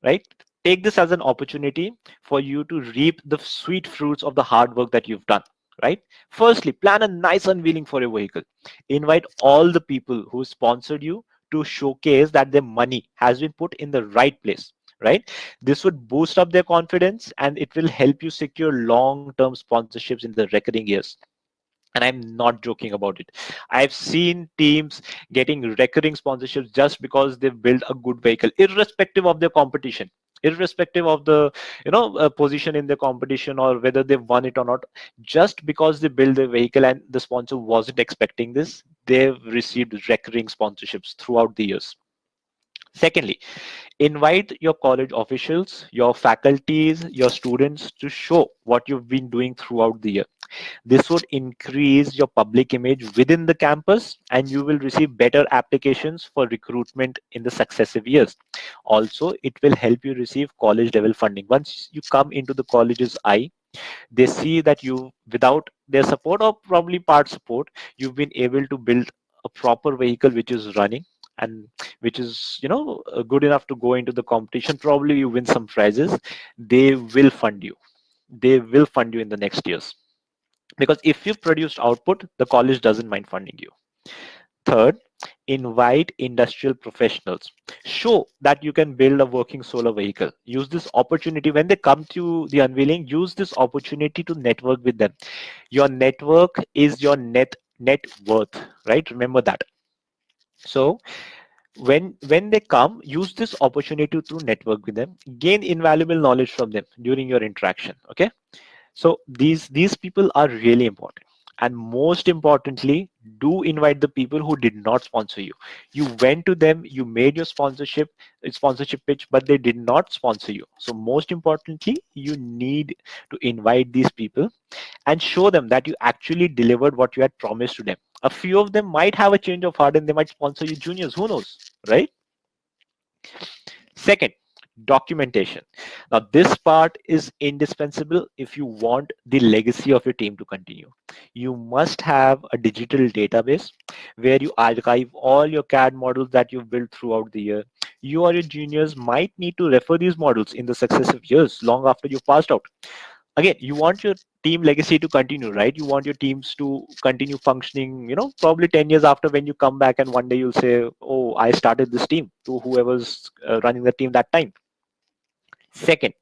right? Take this as an opportunity for you to reap the sweet fruits of the hard work that you've done, right? Firstly, plan a nice unveiling for your vehicle. Invite all the people who sponsored you to showcase that their money has been put in the right place, right? This would boost up their confidence, and it will help you secure long-term sponsorships in the recurring years. And I'm not joking about it. I've seen teams getting recurring sponsorships just because they've built a good vehicle, irrespective of their competition. irrespective of the position in the competition or whether they won it or not. Just because they build the vehicle and the sponsor wasn't expecting this, they've received recurring sponsorships throughout the years. Secondly, invite your college officials, your faculties, your students to show what you've been doing throughout the year. This would increase your public image within the campus, and you will receive better applications for recruitment in the successive years. Also, it will help you receive college level funding. Once you come into the college's eye, they see that you, without their support or probably part support, you've been able to build a proper vehicle which is running and which is good enough to go into the competition. Probably you win some prizes. They will fund you. They will fund you in the next years, because if you've produced output, the college doesn't mind funding you. Third, invite industrial professionals. Show that you can build a working solar vehicle. Use this opportunity when they come to the unveiling. Use this opportunity to network with them. Your network is your net worth, right? Remember that. So when they come, use this opportunity to network with them, gain invaluable knowledge from them during your interaction. Okay, so these people are really important. And most importantly, do invite the people who did not sponsor you. You went to them, you made your sponsorship pitch, but they did not sponsor you. So most importantly, you need to invite these people and show them that you actually delivered what you had promised to them. A few of them might have a change of heart and they might sponsor you juniors, who knows, right? Second, documentation. Now, this part is indispensable if you want the legacy of your team to continue. You must have a digital database where you archive all your CAD models that you've built throughout the year. You or your juniors might need to refer these models in the successive years, long after you've passed out. Again, you want your team legacy to continue, right? You want your teams to continue functioning, probably 10 years after, when you come back and one day you'll say, oh, I started this team, to whoever's running the team that time. Second,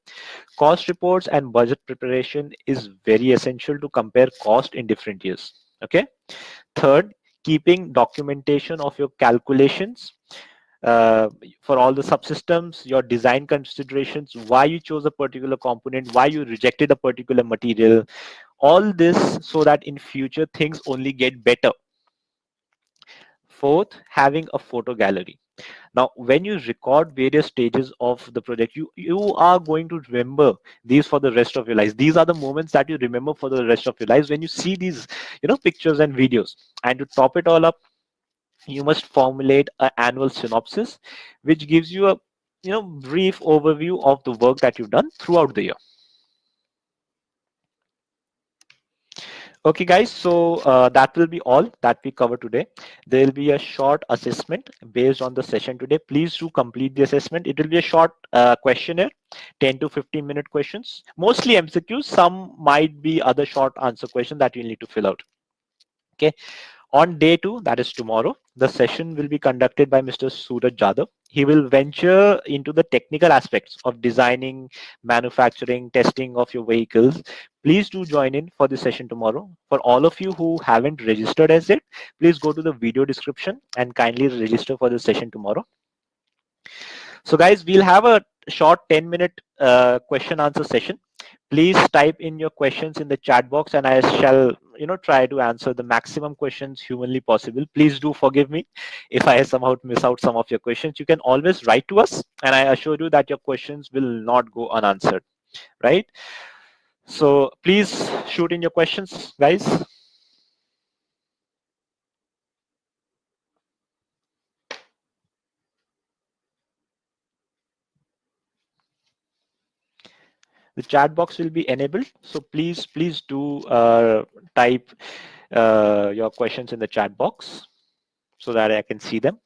cost reports and budget preparation is very essential to compare cost in different years. Okay. Third, keeping documentation of your calculations uh, for all the subsystems, your design considerations, why you chose a particular component, why you rejected a particular material, all this, so that in future things only get better. Fourth, having a photo gallery. Now, when you record various stages of the project, you are going to remember these for the rest of your lives. These are the moments that you remember for the rest of your lives when you see these pictures and videos. And to top it all up, you must formulate an annual synopsis which gives you a brief overview of the work that you've done throughout the year. Okay, guys, so that will be all that we cover today. There will be a short assessment based on the session today. Please do complete the assessment. It will be a short questionnaire, 10 to 15-minute questions, mostly MCQs. Some might be other short answer questions that you'll need to fill out. Okay. On day 2, that is tomorrow, the session will be conducted by Mr. Suraj Jadhav. He will venture into the technical aspects of designing, manufacturing, testing of your vehicles. Please do join in for the session tomorrow. For all of you who haven't registered as yet, please go to the video description and kindly register for the session tomorrow. So guys, we'll have a short 10-minute question answer session. Please type in your questions in the chat box and I shall try to answer the maximum questions humanly possible. Please do forgive me if I somehow miss out some of your questions. You can always write to us and I assure you that your questions will not go unanswered, right? So please shoot in your questions, guys. The chat box will be enabled, so please do type your questions in the chat box so that I can see them.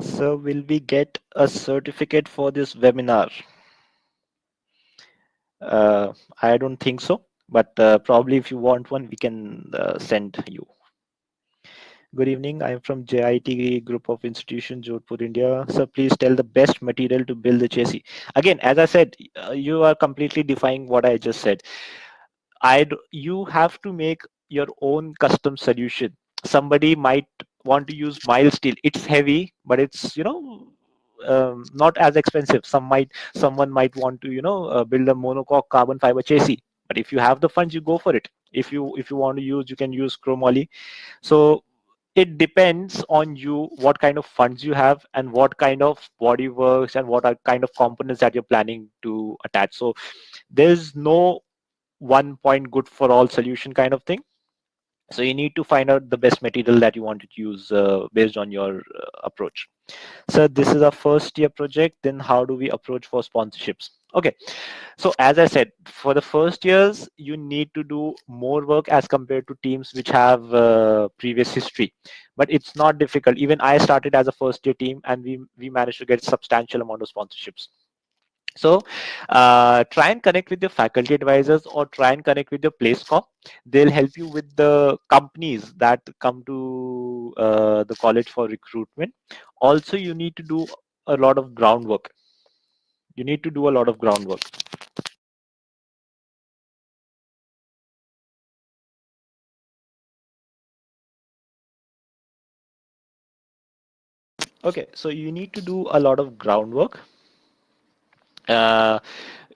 So will we get a certificate for this webinar? I don't think so, but probably if you want one, we can send you. Good evening. I'm from JIT Group of Institutions, Jodhpur, India. So please tell the best material to build the chassis. Again, as I said, you are completely defying what I just said. You have to make your own custom solution. Somebody might want to use mild steel. It's heavy, but it's not as expensive. Someone might want to build a monocoque carbon fiber chassis. But if you have the funds, you go for it. If you want to use, you can use chromoly. So it depends on you what kind of funds you have and what kind of body works and what are kind of components that you're planning to attach. So there's no one point good for all solution kind of thing. So you need to find out the best material that you want to use based on your approach. So this is a first year project. Then how do we approach for sponsorships? Okay, so as I said, for the first years you need to do more work as compared to teams which have previous history, but it's not difficult. Even I started as a first year team and we managed to get substantial amount of sponsorships. So try and connect with your faculty advisors or try and connect with your place corp. They'll help you with the companies that come to the college for recruitment. Also, you need to do a lot of groundwork. You need to do a lot of groundwork. Okay, so you need to do a lot of groundwork. Uh,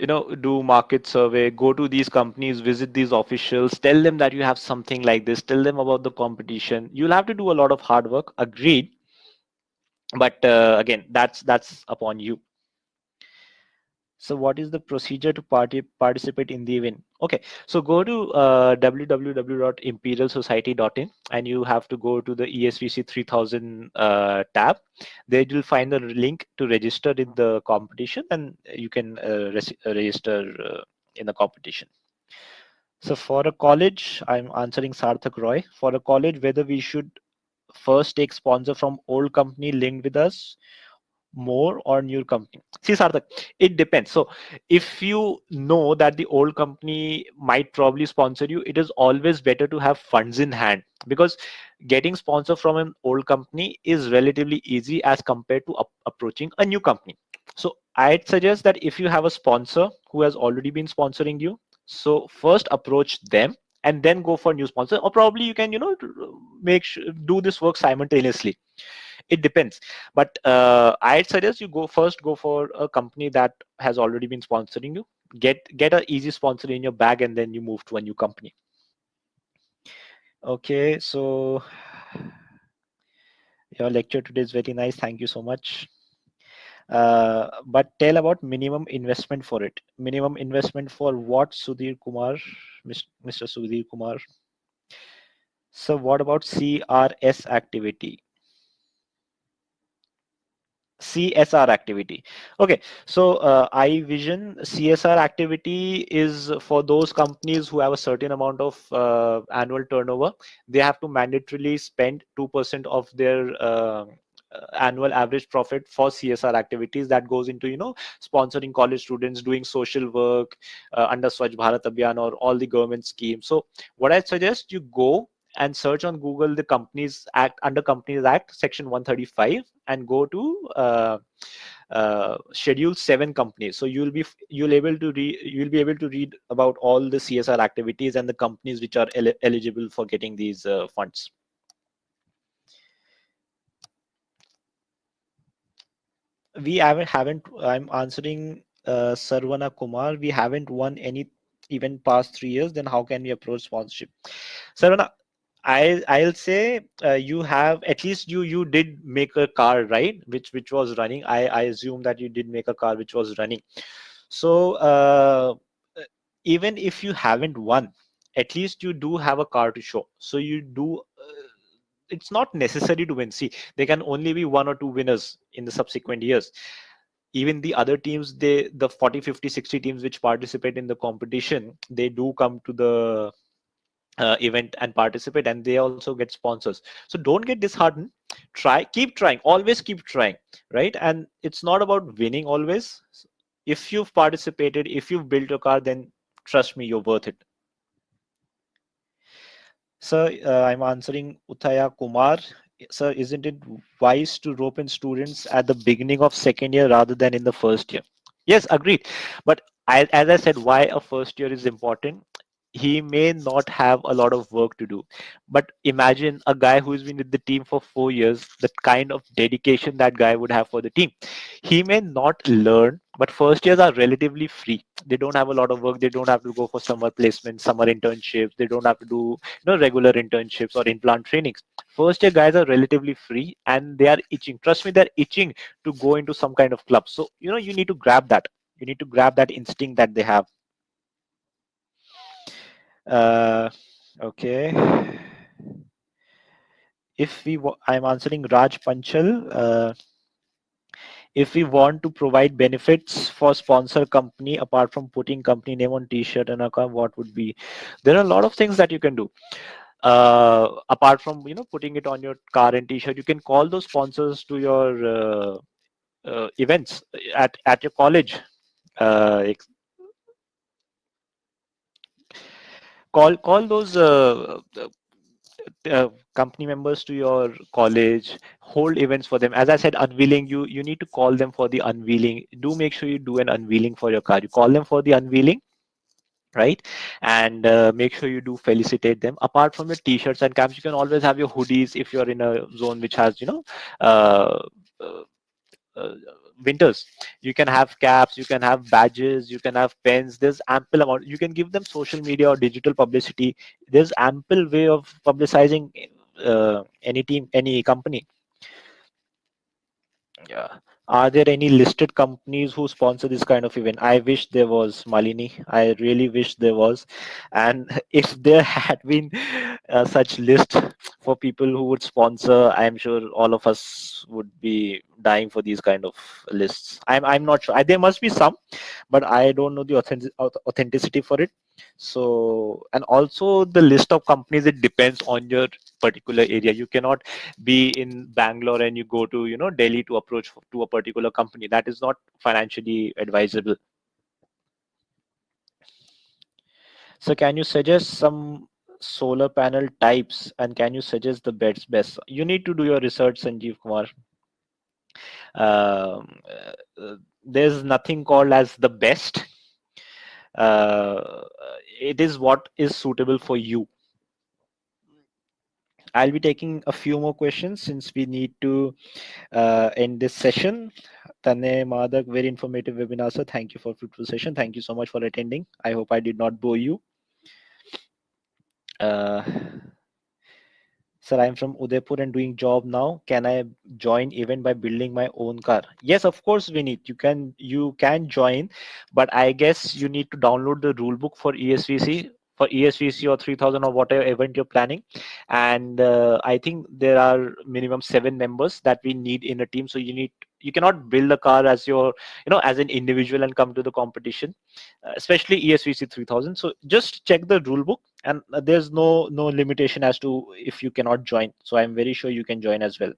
do market survey, go to these companies, visit these officials, tell them that you have something like this, tell them about the competition. You'll have to do a lot of hard work, agreed, but again, that's upon you. So what is the procedure to participate in the event? Okay, so go to www.imperialsociety.in and you have to go to the ESVC 3000 tab. There you'll find the link to register in the competition and you can register in the competition. So for a college, I'm answering Sarthak Roy. For a college, whether we should first take sponsor from old company linked with us more or new company. See, Sarthak, it depends. So if you know that the old company might probably sponsor you, it is always better to have funds in hand, because getting sponsor from an old company is relatively easy as compared to approaching a new company. So I'd suggest that if you have a sponsor who has already been sponsoring you, so first approach them and then go for new sponsor, or probably you can make sure, do this work simultaneously. It depends, but I'd suggest you go for a company that has already been sponsoring you. Get a easy sponsor in your bag and then you move to a new company. Okay, so your lecture today is very nice, thank you so much. But tell about minimum investment for it. Minimum investment for what, Sudhir Kumar? Mr. Sudhir Kumar. So what about CRS activity? CSR activity. Okay, so iVision CSR activity is for those companies who have a certain amount of annual turnover. They have to mandatorily spend 2% of their annual average profit for CSR activities. That goes into sponsoring college students, doing social work under Swachh Bharat Abhiyan or all the government schemes. So what I suggest, you go and search on Google the Companies Act, under Companies Act section 135, and go to schedule 7 companies. So you'll be able to read about all the CSR activities and the companies which are eligible for getting these funds. We haven't I'm answering Sarvana Kumar. We haven't won any event past 3 years. Then how can we approach sponsorship? Sarvana, I'll say you have, at least you did make a car, right, which was running. I assume that you did make a car which was running. So even if you haven't won, at least you do have a car to show. So you do. It's not necessary to win. See, there can only be 1 or 2 winners in the subsequent years. Even the other teams, the 40, 50, 60 teams which participate in the competition, they do come to the event and participate, and they also get sponsors. So don't get disheartened. Keep trying, always keep trying, right? And it's not about winning always. If you've participated, if you've built your car, then trust me, you're worth it. Sir, I'm answering Uthaya Kumar. Sir, isn't it wise to rope in students at the beginning of second year rather than in the first year? Yes, agreed. But as I said, why a first year is important, he may not have a lot of work to do. But imagine a guy who's been with the team for 4 years, the kind of dedication that guy would have for the team. He may not learn, but first years are relatively free. They don't have a lot of work. They don't have to go for summer placements, summer internships. They don't have to do regular internships or in-plant trainings. First year guys are relatively free and they are itching. Trust me, they're itching to go into some kind of club. So you need to grab that. You need to grab that instinct that they have. Uh, okay. I'm answering Raj Panchal. If we want to provide benefits for sponsor company apart from putting company name on t-shirt and account, what would be? There are a lot of things that you can do. Apart from putting it on your car and t-shirt, you can call those sponsors to your events at your college. Ex- call those company members to your college, hold events for them. As I said, unveiling, you need to call them for the unveiling. Do make sure you do an unveiling for your car. You call them for the unveiling, right? And make sure you do felicitate them. Apart from your t-shirts and caps, you can always have your hoodies if you're in a zone which has uh, uh, uh, winters. You can have caps, you can have badges, you can have pens. There's ample amount. You can give them social media or digital publicity. There's ample way of publicizing any team, any company. Yeah. Are there any listed companies who sponsor this kind of event? I wish there was, Malini. I really wish there was. And if there had been such list for people who would sponsor, I'm sure all of us would be dying for these kind of lists. I'm not sure. There must be some, but I don't know the authenticity for it. So, and also the list of companies, it depends on your particular area. You cannot be in Bangalore and you go to Delhi to approach to a particular company. That is not financially advisable. So can you suggest some solar panel types and can you suggest the best? You need to do your research, Sanjeev Kumar. There's nothing called as the best. uh, it is what is suitable for you. I'll be taking a few more questions since we need to end this session. Tanay Madhak, very informative webinar, sir. Thank you for fruitful session. Thank you so much for attending. I hope I did not bore you. Uh, Sir, I'm from Udaipur and doing job now. Can I join even by building my own car? Yes, of course, Vineet. You can join, but I guess you need to download the rule book for ESVC or 3000 or whatever event you're planning. And I think there are minimum 7 members that we need in a team. So you cannot build a car as as an individual and come to the competition, especially ESVC 3000. So just check the rule book, and there's no limitation as to if you cannot join. So I'm very sure you can join as well.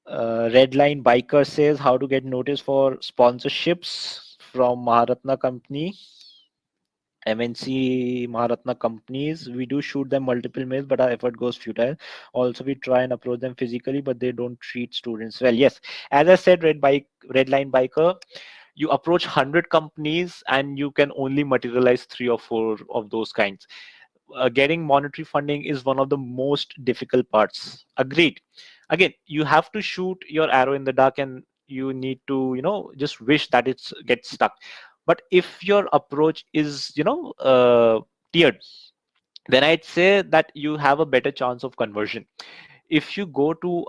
Redline Biker says how to get notice for sponsorships from Maharatna company. MNC Maharatna companies, we do shoot them multiple mails, but our effort goes futile. Also, we try and approach them physically, but they don't treat students well. Yes, as I said, Redline Biker, you approach 100 companies and you can only materialize 3 or 4 of those kinds. Getting monetary funding is one of the most difficult parts. Agreed. Again, you have to shoot your arrow in the dark and you need to just wish that it's gets stuck. But if your approach is tiered, then I'd say that you have a better chance of conversion. If you go to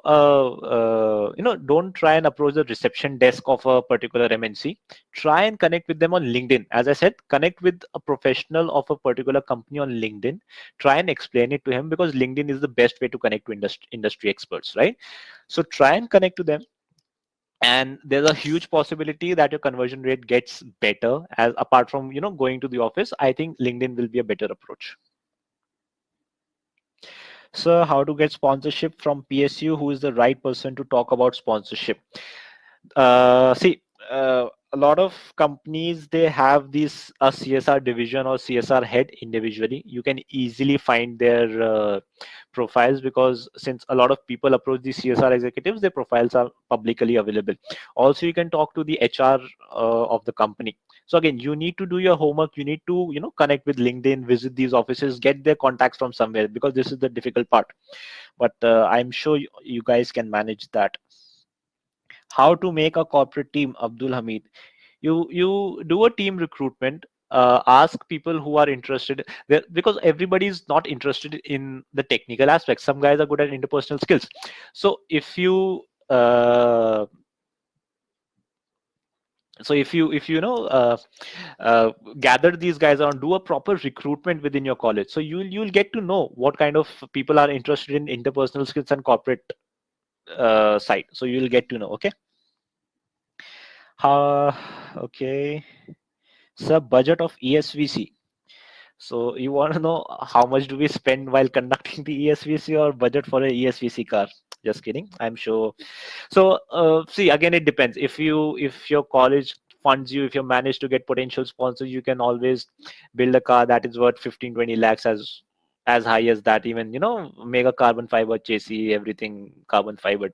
don't try and approach the reception desk of a particular MNC. Try and connect with them on LinkedIn. As I said, connect with a professional of a particular company on LinkedIn. Try and explain it to him, because LinkedIn is the best way to connect to industry experts, right? So try and connect to them, and there's a huge possibility that your conversion rate gets better. As apart from going to the office, I think LinkedIn will be a better approach. So how to get sponsorship from PSU? Who is the right person to talk about sponsorship? See, a lot of companies, they have this a CSR division or CSR head individually. You can easily find their profiles, because since a lot of people approach the CSR executives, their profiles are publicly available. Also, you can talk to the HR of the company. So again, you need to do your homework. You need to, connect with LinkedIn, visit these offices, get their contacts from somewhere, because this is the difficult part. But I'm sure you guys can manage that. How to make a corporate team, Abdul Hamid? You do a team recruitment. Ask people who are interested there, because everybody is not interested in the technical aspects. Some guys are good at interpersonal skills. So if you uh, gather these guys on, do a proper recruitment within your college, so you'll get to know what kind of people are interested in interpersonal skills and corporate side. So you'll get to know. Okay. Okay. So budget of ESVC. So you want to know how much do we spend while conducting the ESVC, or budget for a ESVC car? Just kidding. I'm sure. So see, again, it depends. If your college funds you, if you manage to get potential sponsors, you can always build a car that is worth 15-20 lakhs, as high as that. Even make a carbon fiber chassis, everything carbon fiber.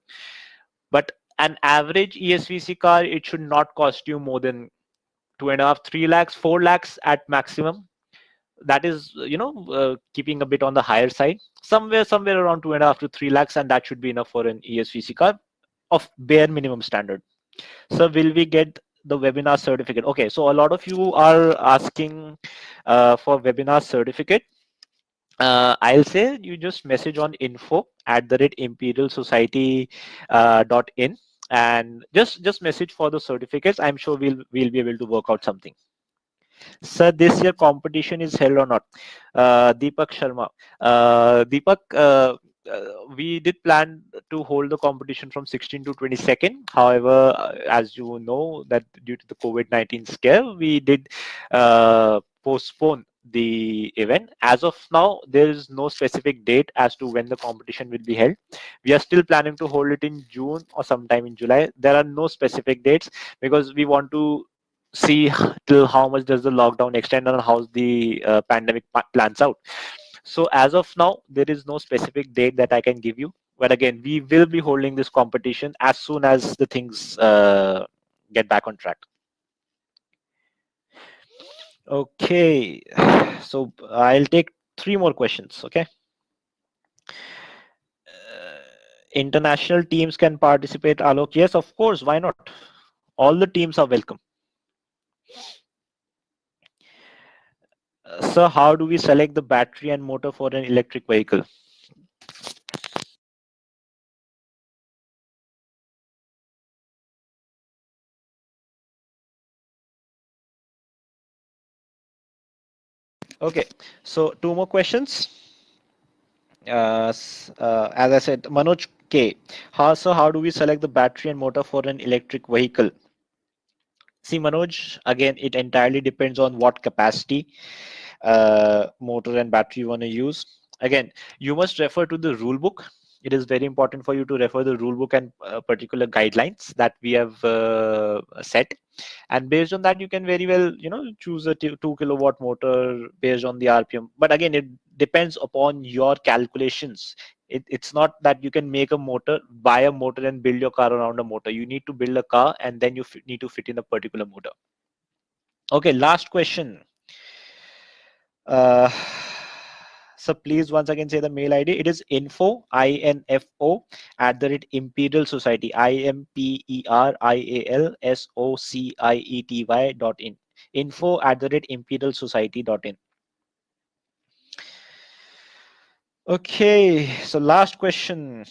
But an average ESVC car, it should not cost you more than 2.5, 3 lakhs, 4 lakhs at maximum. That is keeping a bit on the higher side. Somewhere around 2.5 to 3 lakhs, and that should be enough for an ESVC car of bare minimum standard. So will we get the webinar certificate? Okay, so a lot of you are asking for webinar certificate. I'll say you just message on info@imperialsociety.in, and just message for the certificates. I'm sure we'll be able to work out something. Sir, this year competition is held or not? Deepak Sharma. Deepak, we did plan to hold the competition from 16 to 22nd. However, as you know, that due to the COVID-19 scare, we did postpone the event. As of now, there is no specific date as to when the competition will be held. We are still planning to hold it in June or sometime in July. There are no specific dates, because we want to see till how much does the lockdown extend and how the pandemic plans out. So as of now, there is no specific date that I can give you. But again, we will be holding this competition as soon as the things get back on track. Okay, so I'll take 3 more questions. Okay. International teams can participate, Alok? Yes, of course. Why not? All the teams are welcome. So how do we select the battery and motor for an electric vehicle? Okay, so 2 more questions. As I said, Manoj K. How do we select the battery and motor for an electric vehicle? See, Manoj, again, it entirely depends on what capacity motor and battery you want to use. Again, you must refer to the rule book. It is very important for you to refer the rule book and particular guidelines that we have set, and based on that you can very well choose a 2 kilowatt motor based on the RPM. But again, it depends upon your calculations. It's not that you can make a motor, buy a motor and build your car around a motor. You need to build a car and then you need to fit in a particular motor. Okay, last question. uh, so please once again say the mail ID. It is info @Imperial Society, IMPERIALSOCIETY.in. info @imperialsociety.in. Okay, so last question.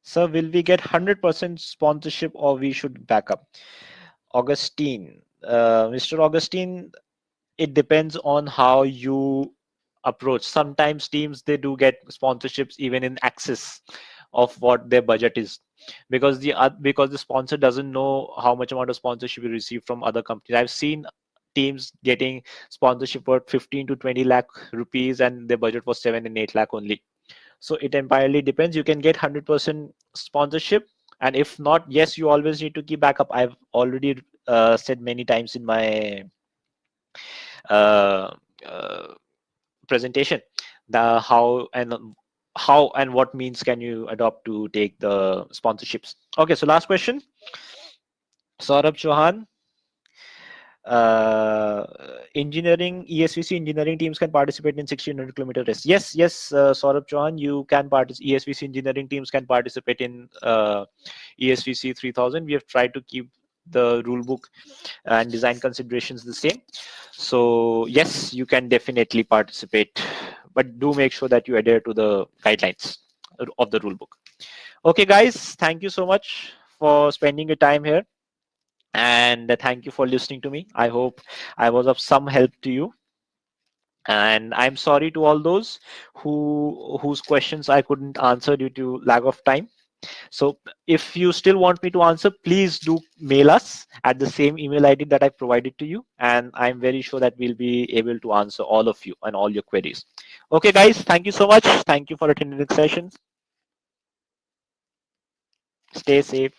So will we get 100% sponsorship, or we should back up? Augustine, Mr. Augustine, it depends on how you approach. Sometimes teams, they do get sponsorships even in excess of what their budget is, because the sponsor doesn't know how much amount of sponsorship you receive from other companies. I've seen teams getting sponsorship for 15 to 20 lakh rupees, and their budget was 7 and 8 lakh only. So it entirely depends. You can get 100% sponsorship, and if not, yes, you always need to keep backup. I've already said many times in my uh, uh, presentation the how and what means can you adopt to take the sponsorships. Okay, so last question, Saurabh Chauhan. uh, Engineering ESVC engineering teams can participate in 1600-kilometer race. Yes, Saurabh Chauhan, you can participate. ESVC engineering teams can participate in ESVC 3000. We have tried to keep the rule book and design considerations the same. So yes, you can definitely participate, but do make sure that you adhere to the guidelines of the rule book. Okay, guys, thank you so much for spending your time here, and thank you for listening to me. I hope I was of some help to you, and I'm sorry to all those whose questions I couldn't answer due to lack of time. So if you still want me to answer, please do mail us at the same email ID that I provided to you, and I'm very sure that we'll be able to answer all of you and all your queries. Okay, guys, thank you so much. Thank you for attending the session. Stay safe.